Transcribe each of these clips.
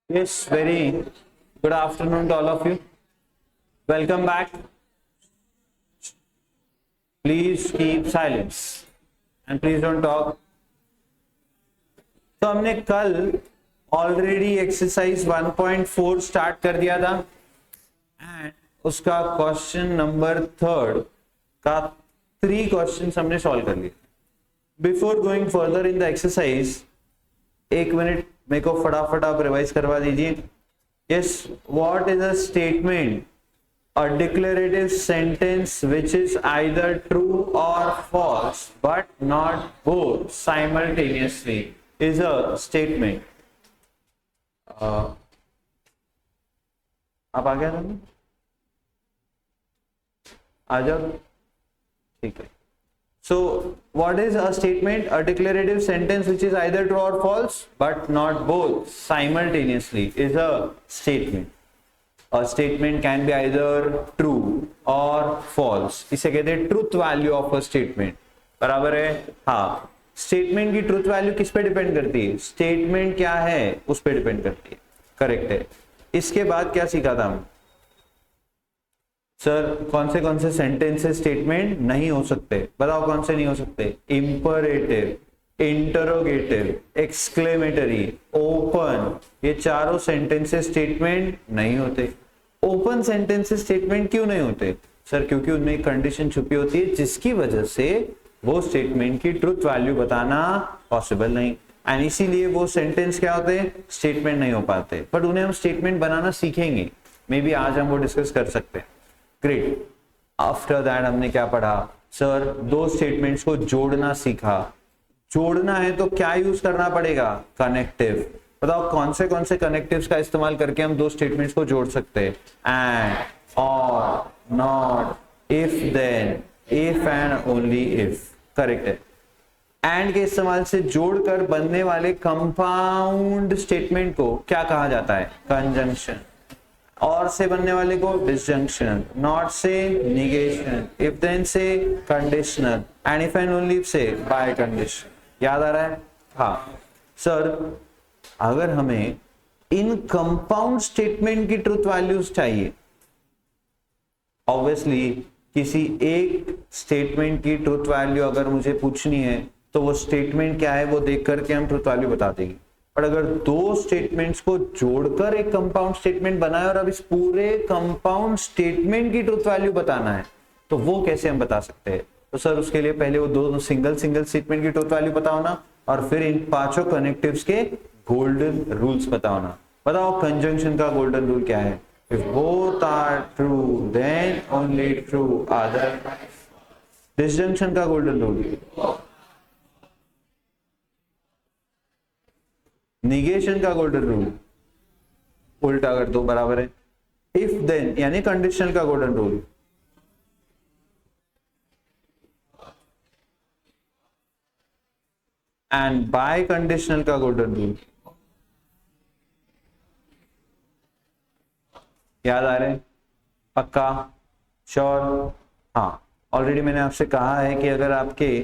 Yes, very good afternoon to all of you. Welcome back. Please keep silence and please don't talk. तो हमने कल already exercise 1.4 start कर दिया था and उसका क्वेश्चन नंबर 3 का 3 क्वेश्चंस हमने सॉल्व कर लिए. Before going further in the exercise, एक मिनट मेरे को फटाफट आप रिवाइज करवा दीजिए. Yes, what is a statement? A declarative sentence which is either true or false but not both simultaneously is a statement. आप आ गया था? आ जाओ, ठीक है. So what is a statement? A declarative sentence which is either true or false but not both simultaneously is a statement. A statement can be either true or false. इसे कहते हैं truth value of a statement. बराबर है? हाँ. Statement की truth value किस पे depend करती है? स्टेटमेंट क्या है उस पे डिपेंड करती है. करेक्ट है. इसके बाद क्या सीखा था हम? सर कौन से सेंटेंसेस स्टेटमेंट नहीं हो सकते? बताओ कौन से नहीं हो सकते? इंपरेटिव, इंटरोगेटिव, एक्सक्लेमेटरी, ओपन, ये चारों सेंटेंसेस स्टेटमेंट नहीं होते. ओपन सेंटेंसेस स्टेटमेंट क्यों नहीं होते? सर क्योंकि उनमें एक कंडीशन छुपी होती है जिसकी वजह से वो स्टेटमेंट की ट्रूथ वैल्यू बताना पॉसिबल नहीं, एंड इसीलिए वो सेंटेंस क्या होते हैं? स्टेटमेंट नहीं हो पाते. बट उन्हें हम स्टेटमेंट बनाना सीखेंगे. मे बी आज हम वो डिस्कस कर सकते हैं. ग्रेट. आफ्टर दैट हमने क्या पढ़ा? सर दो स्टेटमेंट्स को जोड़ना सीखा. जोड़ना है तो क्या यूज करना पड़ेगा? कनेक्टिव. बताओ कौन से कनेक्टिव्स का इस्तेमाल करके हम दो स्टेटमेंट्स को जोड़ सकते हैं? एंड, और, not, if, then, if and only if. Correct है. एंड के इस्तेमाल से जोड़कर बनने वाले कंपाउंड स्टेटमेंट को क्या कहा जाता है? कंजंक्शन. और से बनने वाले को डिसजंक्शन. नॉट से निगेशन. इफ देन से conditional. And if and only if से बाय कंडीशन. याद आ रहा है? हाँ. सर अगर हमें इन कंपाउंड स्टेटमेंट की ट्रूथ वैल्यूज चाहिए, ऑब्वियसली किसी एक स्टेटमेंट की ट्रूथ वैल्यू अगर मुझे पूछनी है तो वो स्टेटमेंट क्या है वो देख करके हम ट्रूथ वैल्यू बता देंगे. और अगर दो स्टेटमेंट्स को जोड़कर एक कंपाउंड स्टेटमेंट बनाए और अब इस पूरे कंपाउंड स्टेटमेंट की ट्रूथ वैल्यू बताना है तो वो कैसे हम बता सकते हैं? तो सर उसके लिए पहले वो दो सिंगल स्टेटमेंट की ट्रूथ वैल्यू बताओ ना, और फिर इन पांचों कनेक्टिव्स के गोल्डन रूल्स बताओ ना. बताओ कंजंक्शन का गोल्डन रूल क्या है? If both are true then only true, other. Disjunction का गोल्डन रूल, निगेशन का गोल्डन रूल उल्टा कर दो, बराबर है. इफ देन यानी कंडीशनल का golden rule, and biconditional का गोल्डन रूल. याद आ रहे? पक्का? श्योर? हाँ. ऑलरेडी मैंने आपसे कहा है कि अगर आपके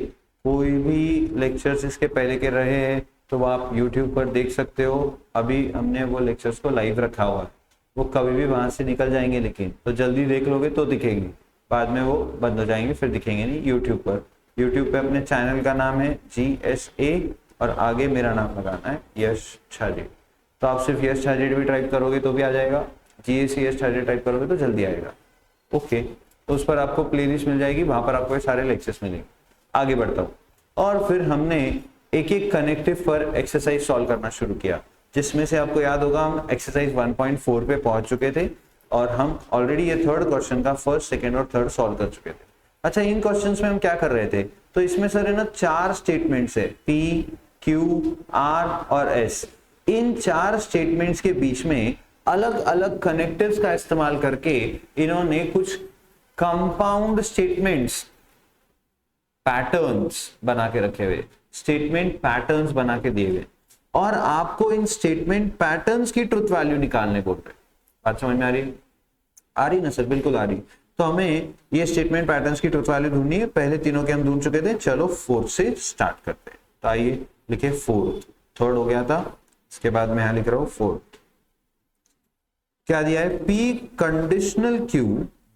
कोई भी लेक्चर्स इसके पहले के रहे हैं तो वो आप YouTube पर देख सकते हो. अभी हमने वो लेक्चर्स को लाइव रखा हुआ है. वो कभी भी वहां से निकल जाएंगे, लेकिन तो जल्दी देख लोगे तो दिखेंगे, बाद में वो बंद हो जाएंगे, फिर दिखेंगे नहीं YouTube पर. YouTube पे अपने चैनल का नाम है GSA और आगे मेरा नाम लगाना है यश छाजेड़. तो आप सिर्फ यश छाजेड़ भी टाइप करोगे तो भी आ जाएगा, GSA यश छाजेड़ टाइप करोगे तो जल्दी आएगा. ओके. तो उस पर आपको प्लेलिस्ट मिल जाएगी, वहां पर आपको ये सारे लेक्चर्स मिलेंगे. आगे बढ़ता हूँ. और फिर हमने एक एक कनेक्टिव पर एक्सरसाइज सॉल्व करना शुरू किया, जिसमें से आपको याद होगा हम एक्सरसाइज 1.4 पे पहुंच चुके थे और हम ऑलरेडी ये थर्ड क्वेश्चन का फर्स्ट, सेकंड और थर्ड सॉल्व कर चुके थे. अच्छा, इन क्वेश्चंस में हम क्या कर रहे थे? तो इसमें सर है ना 4 स्टेटमेंट्स है, P, Q, R और S. इन 4 स्टेटमेंट्स के बीच में अलग अलग कनेक्टिव्स का इस्तेमाल करके इन्होंने कुछ कंपाउंड स्टेटमेंट्स पैटर्न्स बना के रखे हुए, स्टेटमेंट पैटर्न्स बना के दिए हुए, और आपको इन स्टेटमेंट पैटर्न्स की ट्रुथ वैल्यू निकालने बोल रहे. बात समझ में आ रही? आ रही ना सर? बिल्कुल आ रही. तो हमें ये स्टेटमेंट पैटर्न्स की ट्रुथ वैल्यू ढूंढनी है. पहले तीनों के हम ढूंढ चुके थे. चलो 4 से स्टार्ट करते हैं. तो आइए लिखे 4. थर्ड हो गया था, इसके बाद मैं यहां लिख रहा हूं 4. क्या दिया है, P conditional Q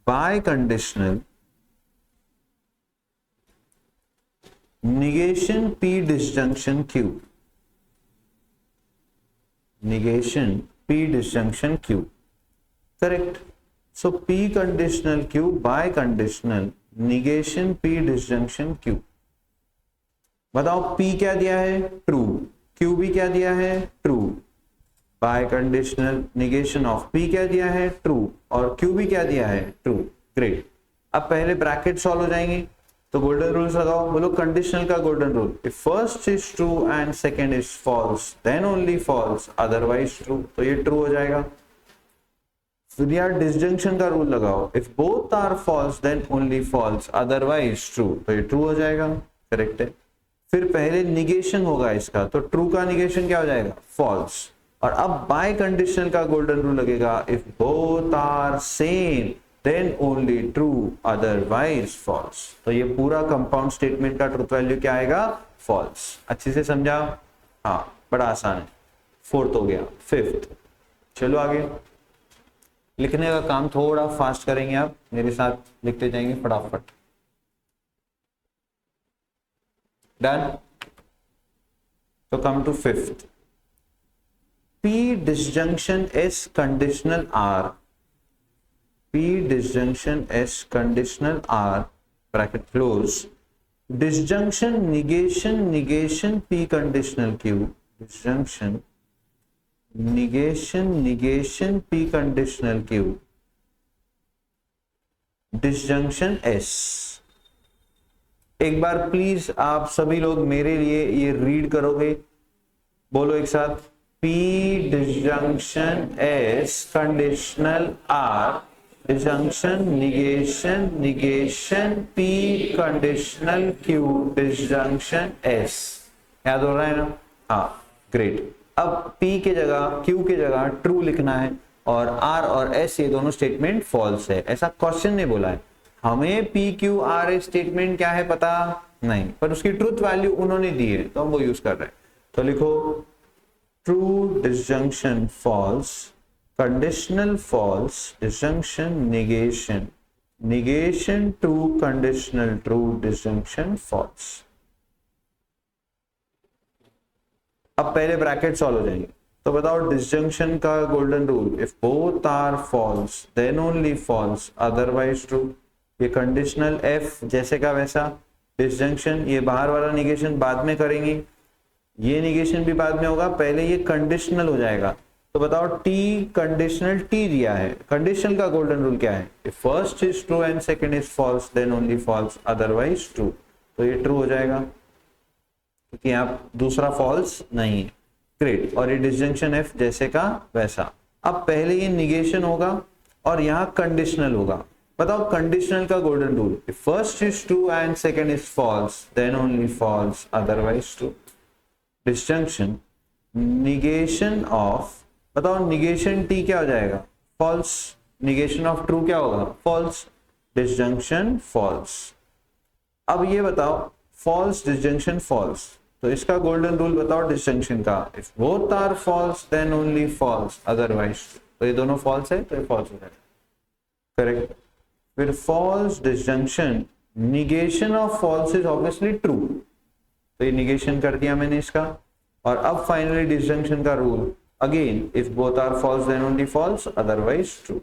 by conditional negation p disjunction q, negation p disjunction q, correct. So p conditional q by conditional negation p disjunction q. बताओ p क्या दिया है, ट्रू, q भी क्या दिया है, true, bye conditional negation of p क्या दिया है, ट्रू, और q भी क्या दिया है, ट्रू. ग्रेट. अब पहले ब्रैकेट सॉल्व हो जाएंगे, तो गोल्डन रूल्स लगाओ. बोलो कंडीशनल का golden rule, if first is true and second is false then only false otherwise true. तो ये ट्रू हो जाएगा. फिर यार डिसजंक्शन का रूल लगाओ, if both are false then only false otherwise true. तो ये ट्रू हो जाएगा. करेक्ट है. फिर पहले निगेशन होगा इसका, तो ट्रू का निगेशन क्या हो जाएगा, फॉल्स. और अब बाय कंडीशनल का गोल्डन रूल लगेगा, if both are same then only true otherwise false. तो ये पूरा कंपाउंड स्टेटमेंट का ट्रूथ वैल्यू क्या आएगा, false. अच्छे से समझा. हाँ, बड़ा आसान है. फोर्थ हो गया. फिफ्थ, चलो आगे. लिखने का काम थोड़ा फास्ट करेंगे, आप मेरे साथ लिखते जाएंगे फटाफट. डन. तो come to fifth. P disjunction S conditional R, P disjunction S conditional R bracket close, disjunction negation P conditional Q, disjunction negation P conditional Q, disjunction S. एक बार प्लीज आप सभी लोग मेरे लिए ये रीड करोगे, बोलो एक साथ, P disjunction S conditional R, disjunction negation P conditional Q, disjunction S. याद हो रहा है ना. हाँ, ग्रेट. अब P के जगह Q के जगह ट्रू लिखना है, और R और S ये दोनों स्टेटमेंट फॉल्स है. ऐसा क्वेश्चन नहीं बोला है. हमें P Q R S statement क्या है पता नहीं, पर उसकी ट्रूथ वैल्यू उन्होंने दी है तो हम वो यूज कर रहे हैं. तो लिखो true disjunction false, conditional false, disjunction negation true, conditional true, disjunction false. अब पहले ब्रैकेट सॉल्व हो जाएंगे. तो बताओ डिसजंक्शन का golden rule, if both are false then only false otherwise true. ये कंडीशनल F जैसे का वैसा, डिसजंक्शन ये बाहर वाला निगेशन बाद में करेंगे, ये निगेशन भी बाद में होगा, पहले ये कंडीशनल हो जाएगा. तो बताओ T कंडीशनल T दिया है, कंडीशनल का गोल्डन रूल क्या है, if first is true and second is false then only false otherwise true. तो ये ट्रू हो जाएगा क्योंकि यहाँ दूसरा फॉल्स नहीं है. ग्रेट. और ये डिसजंक्शन F जैसे का वैसा. अब पहले ये निगेशन होगा और यहाँ कंडीशनल होगा. बताओ कंडीशनल का golden rule, if first is true and second is false then only false otherwise true. Disjunction negation of, बताओ निगेशन T क्या हो जाएगा, फॉल्स. निगेशन ऑफ ट्रू क्या होगा, फॉल्स. Disjunction false. अब ये बताओ फॉल्स डिसजंक्शन फॉल्स, तो इसका गोल्डन रूल बताओ डिसजंक्शन का, if both are false then only false otherwise. तो ये दोनों फॉल्स है तो ये फॉल्स हो जाएगा. करेक्ट. फिर false disjunction negation of false is obviously true, तो ये निगेशन कर दिया मैंने इसका. और अब फाइनली डिसजंक्शन का rule again, if both are false then only false otherwise true.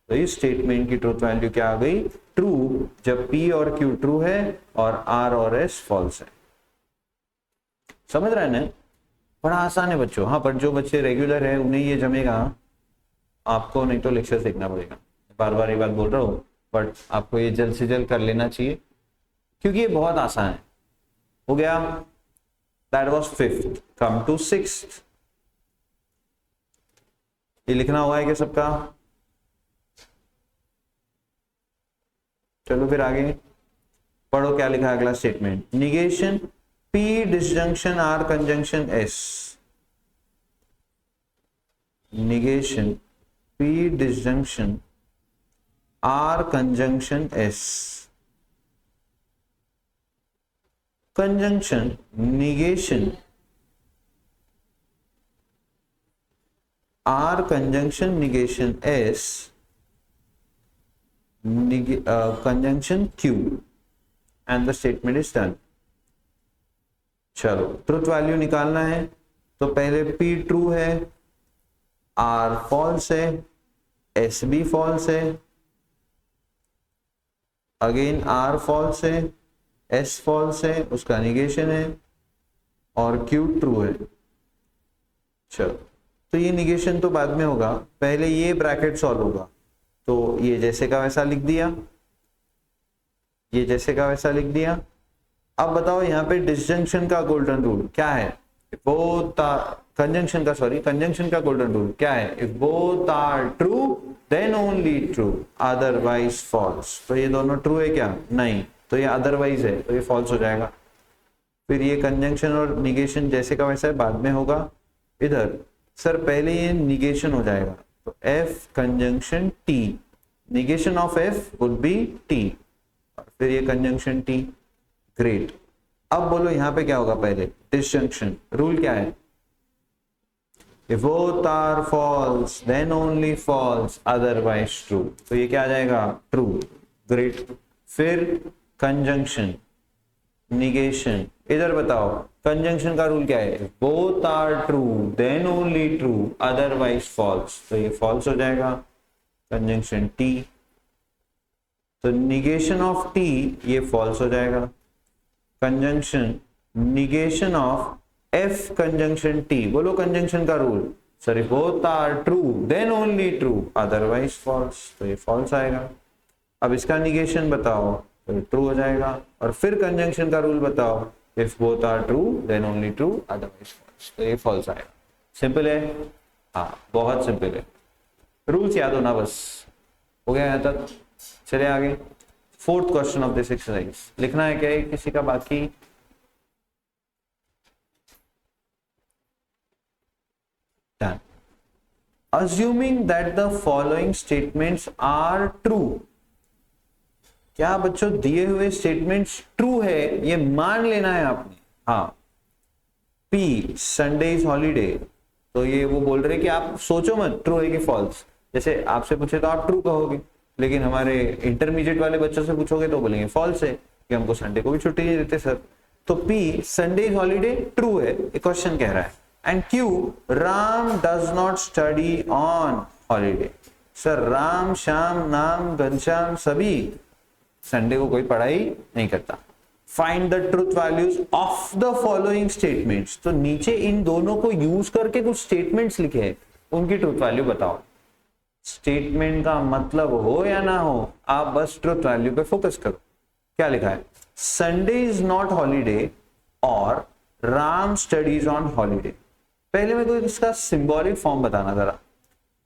तो इस स्टेटमेंट की ट्रूथ वैल्यू क्या आ गई, ट्रू, जब P और Q ट्रू है और R और S फॉल्स है. समझ रहे हैं ना. बड़ा आसान है बच्चों. हाँ, पर जो बच्चे रेगुलर है उन्हें ये जमेगा, आपको नहीं तो लेक्चर देखना पड़ेगा. बार बार ये बात बोल रहा हूँ, बट आपको ये जल्द से जल्द कर लेना चाहिए क्योंकि ये बहुत आसान है. हो गया. That was fifth. Come to sixth. ये लिखना हुआ है क्या सबका? चलो फिर आगे पढ़ो क्या लिखा है अगला statement. Negation P disjunction R conjunction S, negation P disjunction R conjunction S, conjunction negation R conjunction negation S conjunction Q and the statement is done. चलो ट्रुथ वैल्यू निकालना है तो पहले P ट्रू है, R फॉल्स है, S भी false है, again R false है, S फॉल्स है, उसका निगेशन है और Q ट्रू है। चलो तो ये निगेशन तो बाद में होगा, पहले ये ब्रैकेट सॉल्व होगा। तो ये जैसे का वैसा लिख दिया, ये जैसे का वैसा लिख दिया। अब बताओ यहाँ पे डिसजंक्शन का गोल्डन रूल क्या है? बोथ कंजंक्शन का गोल्डन रूल क्या है? If both are true then only true, otherwise false. तो ये दोनों ट्रू है क्या? नहीं, तो ये अदरवाइज है, तो ये फॉल्स हो जाएगा। फिर ये कंजंक्शन और निगेशन जैसे का वैसा है, बाद में होगा। इधर सर पहले ये निगेशन हो जाएगा, तो F conjunction T, negation of F would be T, फिर ये कंजंक्शन T। ग्रेट। अब बोलो यहाँ पे क्या होगा? पहले डिसजंक्शन रूल क्या है? If both are false then only false, otherwise true। तो ये क्या आ जाएगा? ट्रू। ग्रेट। फिर कंजंक्शन निगेशन, इधर बताओ कंजंक्शन का रूल क्या है? Both are true then only true, otherwise false. तो ये फॉल्स हो जाएगा। कंजंक्शन टी, तो निगेशन ऑफ टी ये फॉल्स हो जाएगा। Conjunction negation of F conjunction T, बोलो कंजंक्शन का rule. Sorry, both are true then only true, otherwise false. तो ये फॉल्स आएगा। अब इसका निगेशन बताओ, तो ट्रू हो जाएगा। और फिर कंजंक्शन का रूल बताओ, if both are true then only true, otherwise false. तो ये फॉल्स आएगा। सिंपल है, हाँ बहुत सिंपल है। रूल्स याद होना बस। हो गया यहाँ तक? चलिए आगे। Fourth question of this exercise लिखना है क्या है किसी का? बाकी done. Assuming that the following statements are true, क्या बच्चों दिए हुए स्टेटमेंट्स ट्रू है ये मान लेना है आपने। हाँ, P संडे इज हॉलीडे, तो ये वो बोल रहे कि आप सोचो मत ट्रू है कि फॉल्स। जैसे आपसे पूछे तो आप ट्रू कहोगे, लेकिन हमारे इंटरमीडिएट वाले बच्चों से पूछोगे तो बोलेंगे फॉल्स है कि हमको संडे को भी छुट्टी नहीं देते सर। तो P Sunday is holiday true है, ये क्वेश्चन कह रहा है। And Q Ram does not study on holiday. Sir Ram Shyam नाम घनश्याम सभी संडे को कोई पढ़ाई नहीं करता। Find the truth values of the following statements. तो नीचे इन दोनों को यूज करके कुछ स्टेटमेंट्स लिखे हैं, उनकी ट्रुथ वैल्यू बताओ। स्टेटमेंट का मतलब हो या ना हो, आप बस ट्रुथ वैल्यू पे फोकस करो। क्या लिखा है? संडे इज नॉट हॉलीडे और राम स्टडीज ऑन हॉलीडे। पहले मेरे को इसका सिंबॉलिक फॉर्म बताना जरा।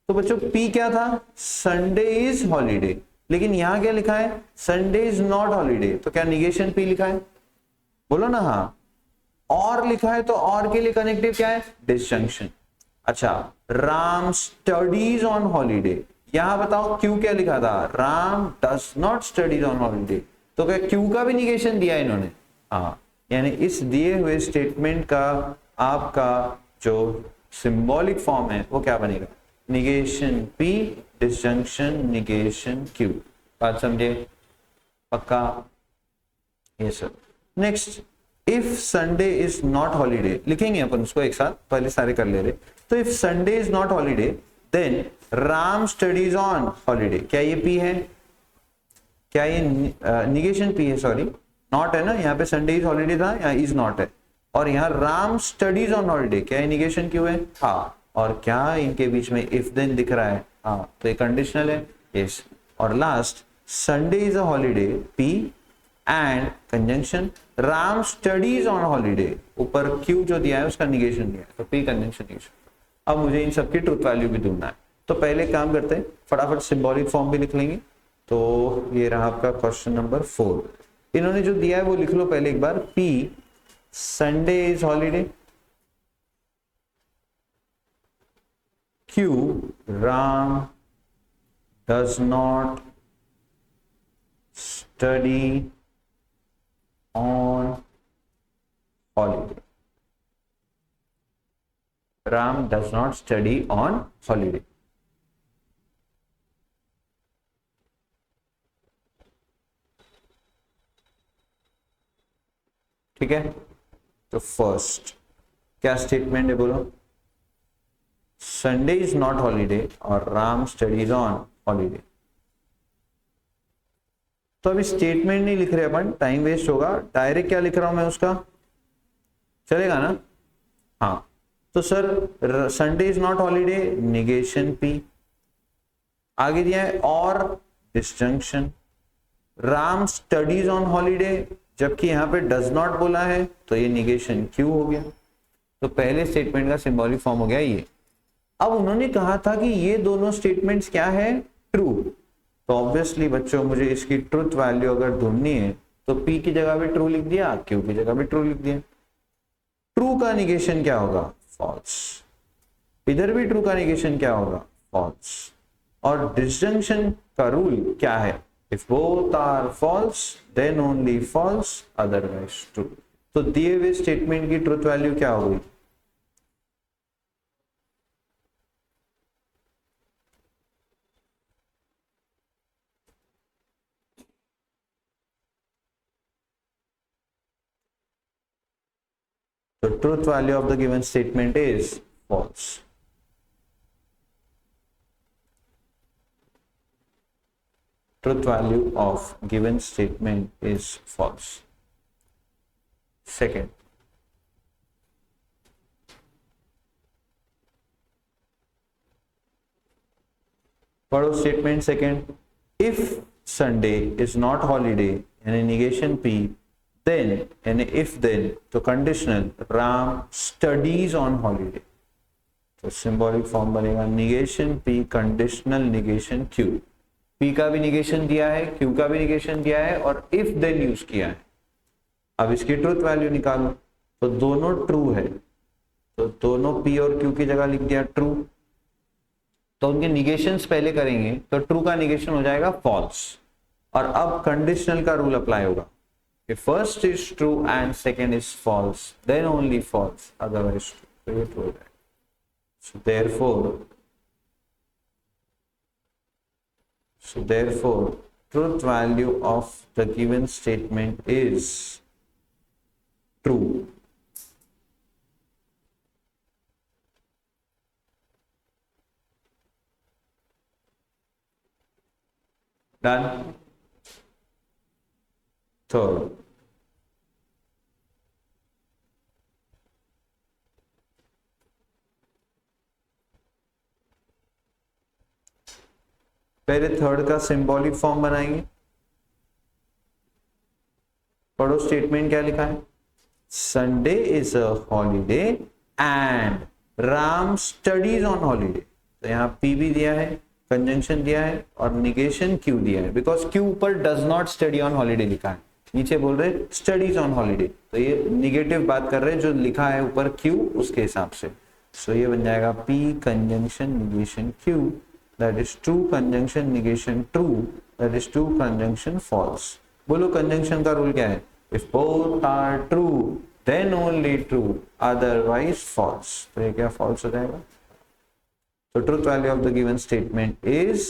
तो बच्चों P क्या था? संडे इज हॉलीडे, लेकिन यहां क्या लिखा है? Sunday is not holiday. तो क्या निगेशन P लिखा है? बोलो ना हाँ। और लिखा है तो और के लिए कनेक्टिव क्या है? डिसजंक्शन। अच्छा, राम स्टडीज ऑन हॉलीडे, यहां बताओ Q क्या लिखा था? Ram does not studies on holiday. तो क्या Q का भी निगेशन दिया इन्होंने? हाँ, यानी इस दिए हुए स्टेटमेंट का आपका जो सिंबॉलिक फॉर्म है वो क्या बनेगा? Negation P disjunction negation Q। बात समझे? पक्का? Yes sir. Next, if Sunday is not holiday, लिखेंगे अपन उसको एक साथ, पहले सारे कर ले रहे। तो if Sunday is not holiday then Ram studies on holiday. क्या ये P है? क्या ये निगेशन P है? सॉरी, नॉट है ना, यहाँ पे संडे इज हॉलीडे था, यहाँ इज नॉट है। और यहाँ राम स्टडीज ऑन हॉलीडे, क्या ये निगेशन क्यों है? हाँ। और क्या इनके बीच में इफ देन दिख रहा है? हाँ, तो ये कंडीशनल है। यस। और last, Sunday is a holiday P and conjunction Ram studies on holiday, ऊपर Q जो दिया है उसका निगेशन दिया है, तो P कंजंक्शन निगेशन। अब मुझे इन सबकी ट्रुथ वैल्यू भी ढूंढना है। तो पहले काम करते हैं, फटाफट सिंबॉलिक फॉर्म भी लिख लेंगे। तो ये रहा आपका क्वेश्चन नंबर 4। इन्होंने जो दिया है वो लिख लो पहले एक बार। P Sunday is holiday, Q Ram does not study on holiday। Ram does not study on holiday. ठीक है, तो फर्स्ट क्या स्टेटमेंट है बोलो, संडे इज नॉट हॉलीडे और राम स्टडीज ऑन हॉलीडे। तो अभी स्टेटमेंट नहीं लिख रहे अपन, टाइम वेस्ट होगा, डायरेक्ट क्या लिख रहा हूं मैं उसका, चलेगा ना। हाँ, तो sir Sunday is not holiday, negation P, आगे दिया है और disjunction, Ram studies on holiday, जबकि यहां पे डज नॉट बोला है तो ये निगेशन क्यू हो गया। तो पहले स्टेटमेंट का सिंबॉलिक फॉर्म हो गया ये। अब उन्होंने कहा था कि ये दोनों स्टेटमेंट्स क्या है, ट्रू, तो ऑब्वियसली बच्चों मुझे इसकी ट्रुथ वैल्यू अगर ढूंढनी है तो पी की जगह भी ट्रू लिख दिया, क्यू की जगह भी ट्रू लिख दिया। ट्रू का निगेशन क्या होगा, फॉल्स, इधर भी ट्रू का निगेशन क्या होगा, फॉल्स। और डिसजंक्शन का रूल क्या है, if both are false then only false otherwise true. तो दिए हुए स्टेटमेंट की ट्रुथ वैल्यू क्या होगी, the truth value of the given statement is false. Truth value of given statement is false. Second, पढ़ो statement second, if Sunday is not holiday यानी negation P, then यानी if then तो conditional Ram studies on holiday, तो symbolic form बनेगा negation P conditional negation Q. P का भी negation दिया है, क्यू का भी निगेशन दिया है और इफ देन यूज किया है। अब इसकी ट्रुथ वैल्यू निकालो, तो दोनों ट्रू है, तो दोनों पी और क्यू की जगह लिख दिया ट्रू। तो उनके निगेशंस पहले करेंगे तो ट्रू का निगेशन हो जाएगा फॉल्स, और अब कंडीशनल का रूल अप्लाई होगा, if first is true and second is false then only false otherwise true, तो ये ट्रू है। so therefore truth value of the given statement is true। Done. Third, पहले थर्ड का symbolic form बनाएंगे, पढ़ो statement क्या लिखा है, Sunday is a holiday and Ram studies on holiday. तो यहाँ पी भी दिया है, कंजंक्शन दिया है और निगेशन क्यू दिया है, बिकॉज क्यू ऊपर does not study on holiday लिखा है, नीचे बोल रहे स्टडीज ऑन हॉलीडे, तो ये निगेटिव बात कर रहे हैं, जो लिखा है ऊपर क्यू उसके हिसाब से। सो ये बन जाएगा P conjunction negation Q, that is true conjunction negation true, that is true conjunction false. बोलो कंजंक्शन का रूल क्या है, if both are true then only true otherwise false, तो ये क्या फॉल्स हो जाएगा। So truth value of the given statement is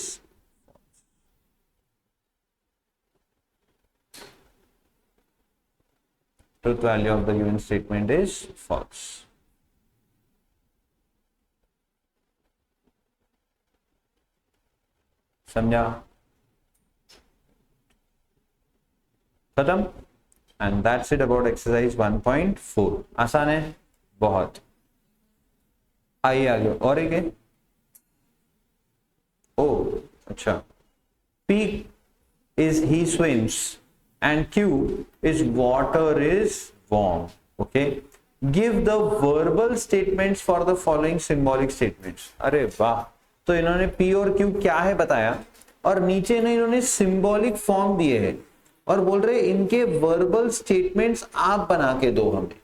truth value of the given statement is false। समझा, खत्म। And that's it about exercise 1.4। आसान है बहुत। आइए आगे और एक है, ओ अच्छा, P is he swims and Q is water is warm। Okay, give the verbal statements for the following symbolic statements। अरे वाह, तो इन्होंने P और Q क्या है बताया और नीचे ना इन्होंने सिंबॉलिक फॉर्म दिए हैं और बोल रहे इनके वर्बल स्टेटमेंट्स आप बना के दो हमें।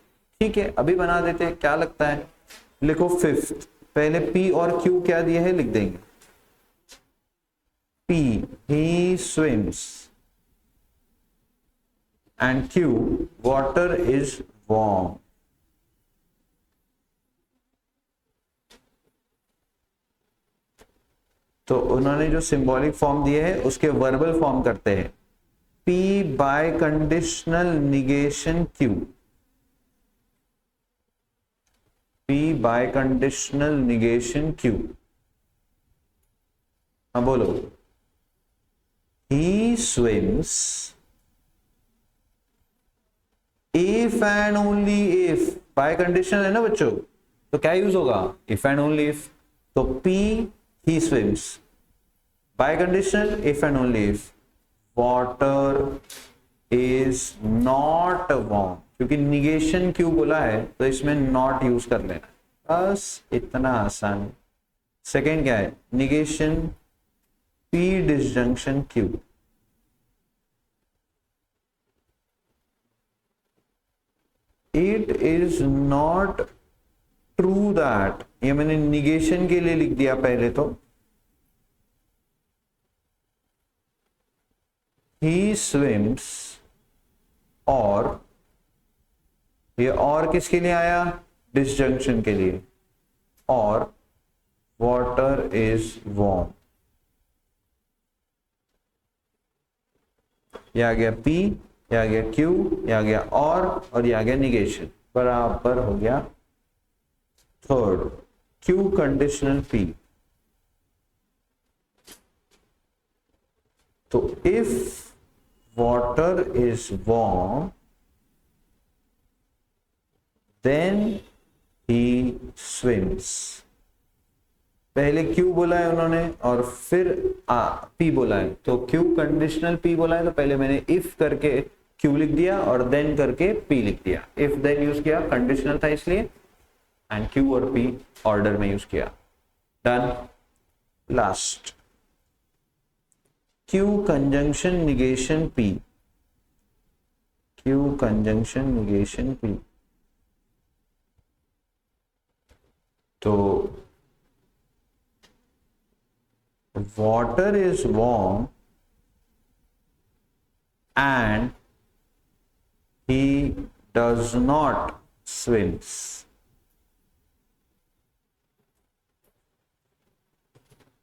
ठीक है, अभी बना देते हैं, क्या लगता है। लिखो फिफ्थ, पहले P और Q क्या दिए है लिख देंगे। P, he swims and Q, water is warm। तो उन्होंने जो सिंबॉलिक फॉर्म दिए है उसके वर्बल फॉर्म करते हैं, P bye conditional negation Q, P bye conditional negation Q। हाँ बोलो, he swims if and only if, bye conditional है ना बच्चों, तो क्या यूज होगा, if and only if, तो P he swims, bye conditional if and only if, water is not warm, क्योंकि निगेशन क्यों बोला है तो इसमें नॉट यूज कर लेना, बस इतना आसान। सेकेंड क्या है, negation P disjunction Q, it is not true that, ये मैंने निगेशन के लिए लिख दिया पहले तो, ही स्विम्स, और ये और किसके लिए आया, डिसजंक्शन के लिए, और वाटर इज वार्म, ये आ गया P, ये आ गया Q, ये आ गया और ये आ गया निगेशन, बराबर हो गया थर्ड Q कंडीशनल P। तो if water is warm then he swims, पहले Q बोला है उन्होंने और फिर P बोला है, तो Q कंडीशनल P बोला है तो पहले मैंने if करके Q लिख दिया और then करके P लिख दिया, if then यूज किया, कंडीशनल था इसलिए, एंड Q और P ऑर्डर में यूज किया, done. Last Q conjunction negation P, Q conjunction negation P, तो water is warm and he does not swims,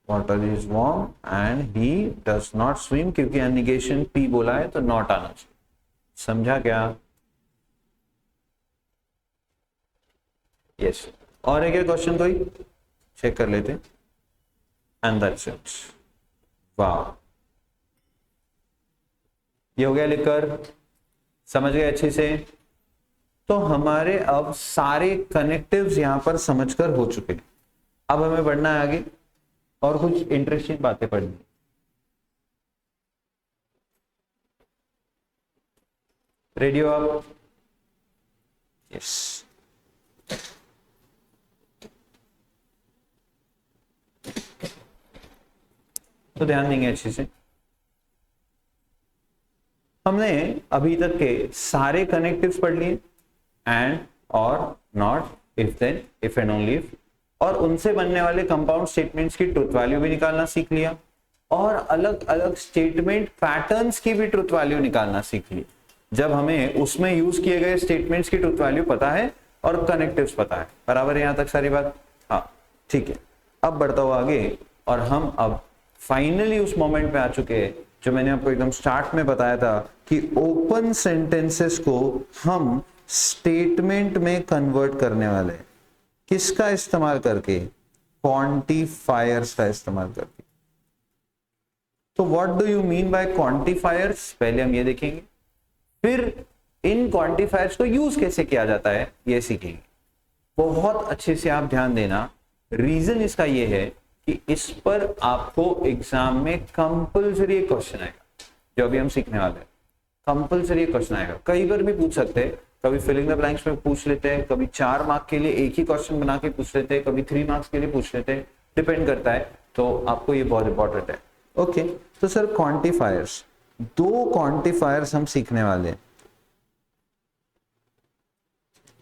water is warm and he does not swim, क्योंकि negation P बोला है तो not आना चाहिए, समझा क्या, यस। और है क्या क्वेश्चन, कोई चेक कर लेते, एंड दैट्स इट, वाह, ये हो गया लिखकर, समझ गए अच्छे से। तो हमारे अब सारे कनेक्टिव्स यहां पर समझकर हो चुके हैं, अब हमें बढ़ना है आगे और कुछ इंटरेस्टिंग बातें पढ़नी। रेडी हो आप, यस। तो ध्यान देंगे अच्छे से, हमने अभी तक के सारे कनेक्टिव्स पढ़ लिए, एंड, और, not, if then, if and only if, और उनसे बनने वाले कंपाउंड स्टेटमेंट्स की ट्रुथ वैल्यू भी निकालना सीख लिया, और अलग अलग स्टेटमेंट पैटर्न्स की भी ट्रुथ वैल्यू निकालना सीख ली, जब हमें उसमें यूज किए गए स्टेटमेंट्स की ट्रुथ वैल्यू पता है और कनेक्टिव्स पता है। बराबर है यहां तक सारी बात, हाँ ठीक है। अब बढ़ता हुआ आगे, और हम अब फाइनली उस मोमेंट पे आ चुके हैं जो मैंने आपको एकदम स्टार्ट में बताया था कि ओपन सेंटेंसेस को हम स्टेटमेंट में कन्वर्ट करने वाले हैं, किसका इस्तेमाल करके, क्वांटिफायर्स का इस्तेमाल करके। तो what do you mean by quantifiers, पहले हम ये देखेंगे, फिर इन क्वांटिफायर्स को यूज कैसे किया जाता है ये सीखेंगे। बहुत अच्छे से आप ध्यान देना, रीजन इसका ये है कि इस पर आपको एग्जाम में कंपल्सरी क्वेश्चन आएगा, जो अभी हम सीखने वाले हैं, कंपल्सरी क्वेश्चन आएगा, कई बार भी पूछ सकते हैं, कभी फिलिंग द ब्लैंक्स में पूछ लेते हैं, कभी 4 मार्क के लिए एक ही क्वेश्चन बना के पूछ लेते हैं, कभी 3 मार्क्स के लिए पूछ लेते हैं, डिपेंड करता है, तो आपको ये बहुत इंपॉर्टेंट है। ओके, तो सर क्वांटिफायर्स, 2 क्वांटिफायर्स हम सीखने वाले हैं।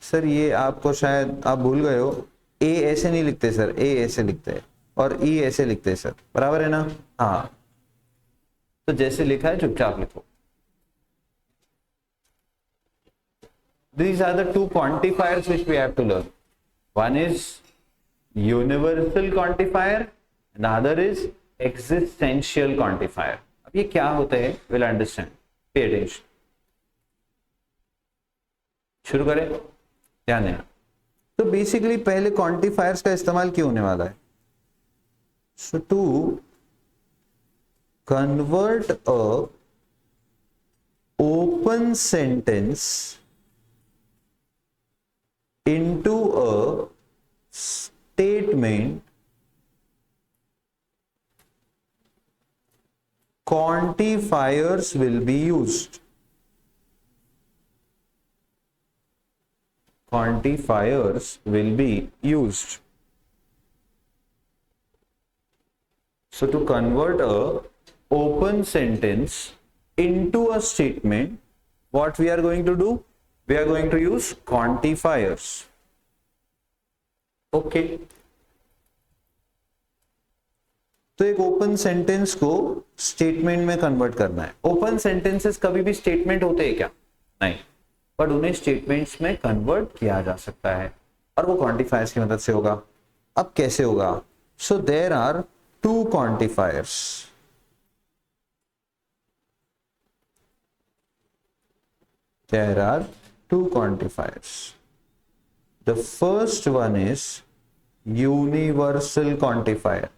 सर ये आपको शायद आप भूल गए हो, ए ऐसे नहीं लिखते सर, ए ऐसे लिखते हैं और ई ऐसे लिखते हैं सर, बराबर है ना, हाँ, तो जैसे लिखा है चुपचाप लिखो। These are the 2 quantifiers which we have to learn. One is universal quantifier and the other is existential quantifier. अब ये क्या होता है, विल अंडरस्टैंड, पे अटेंशन। शुरू करें, ध्यान देना। तो बेसिकली पहले क्वांटिफायर्स का इस्तेमाल क्यों होने वाला है? So to convert a open sentence into a statement, quantifiers will be used. Quantifiers will be used. So to convert a open sentence into a statement, what we are going to do? We are going to use quantifiers. Okay. तो एक open sentence को statement में convert करना है। Open sentences कभी भी statement होते हैं क्या? नहीं, बट उन्हें स्टेटमेंट्स में कन्वर्ट किया जा सकता है और वो क्वांटिफायर्स की मदद से होगा। अब कैसे होगा? So there are two quantifiers. There are two quantifiers. The first one is universal quantifier.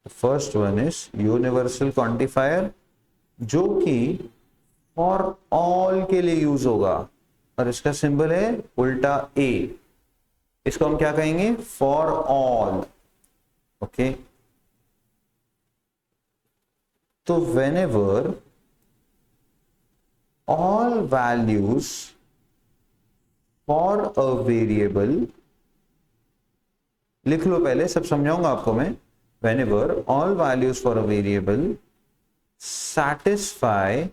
The first one is universal quantifier, जो कि for all के लिए यूज होगा और इसका सिंबल है उल्टा A। इसको हम क्या कहेंगे? For all. Okay. So whenever all values for a variable, लिख लो पहले, सब समझाऊंगा आपको मैं। whenever all values for a variable satisfy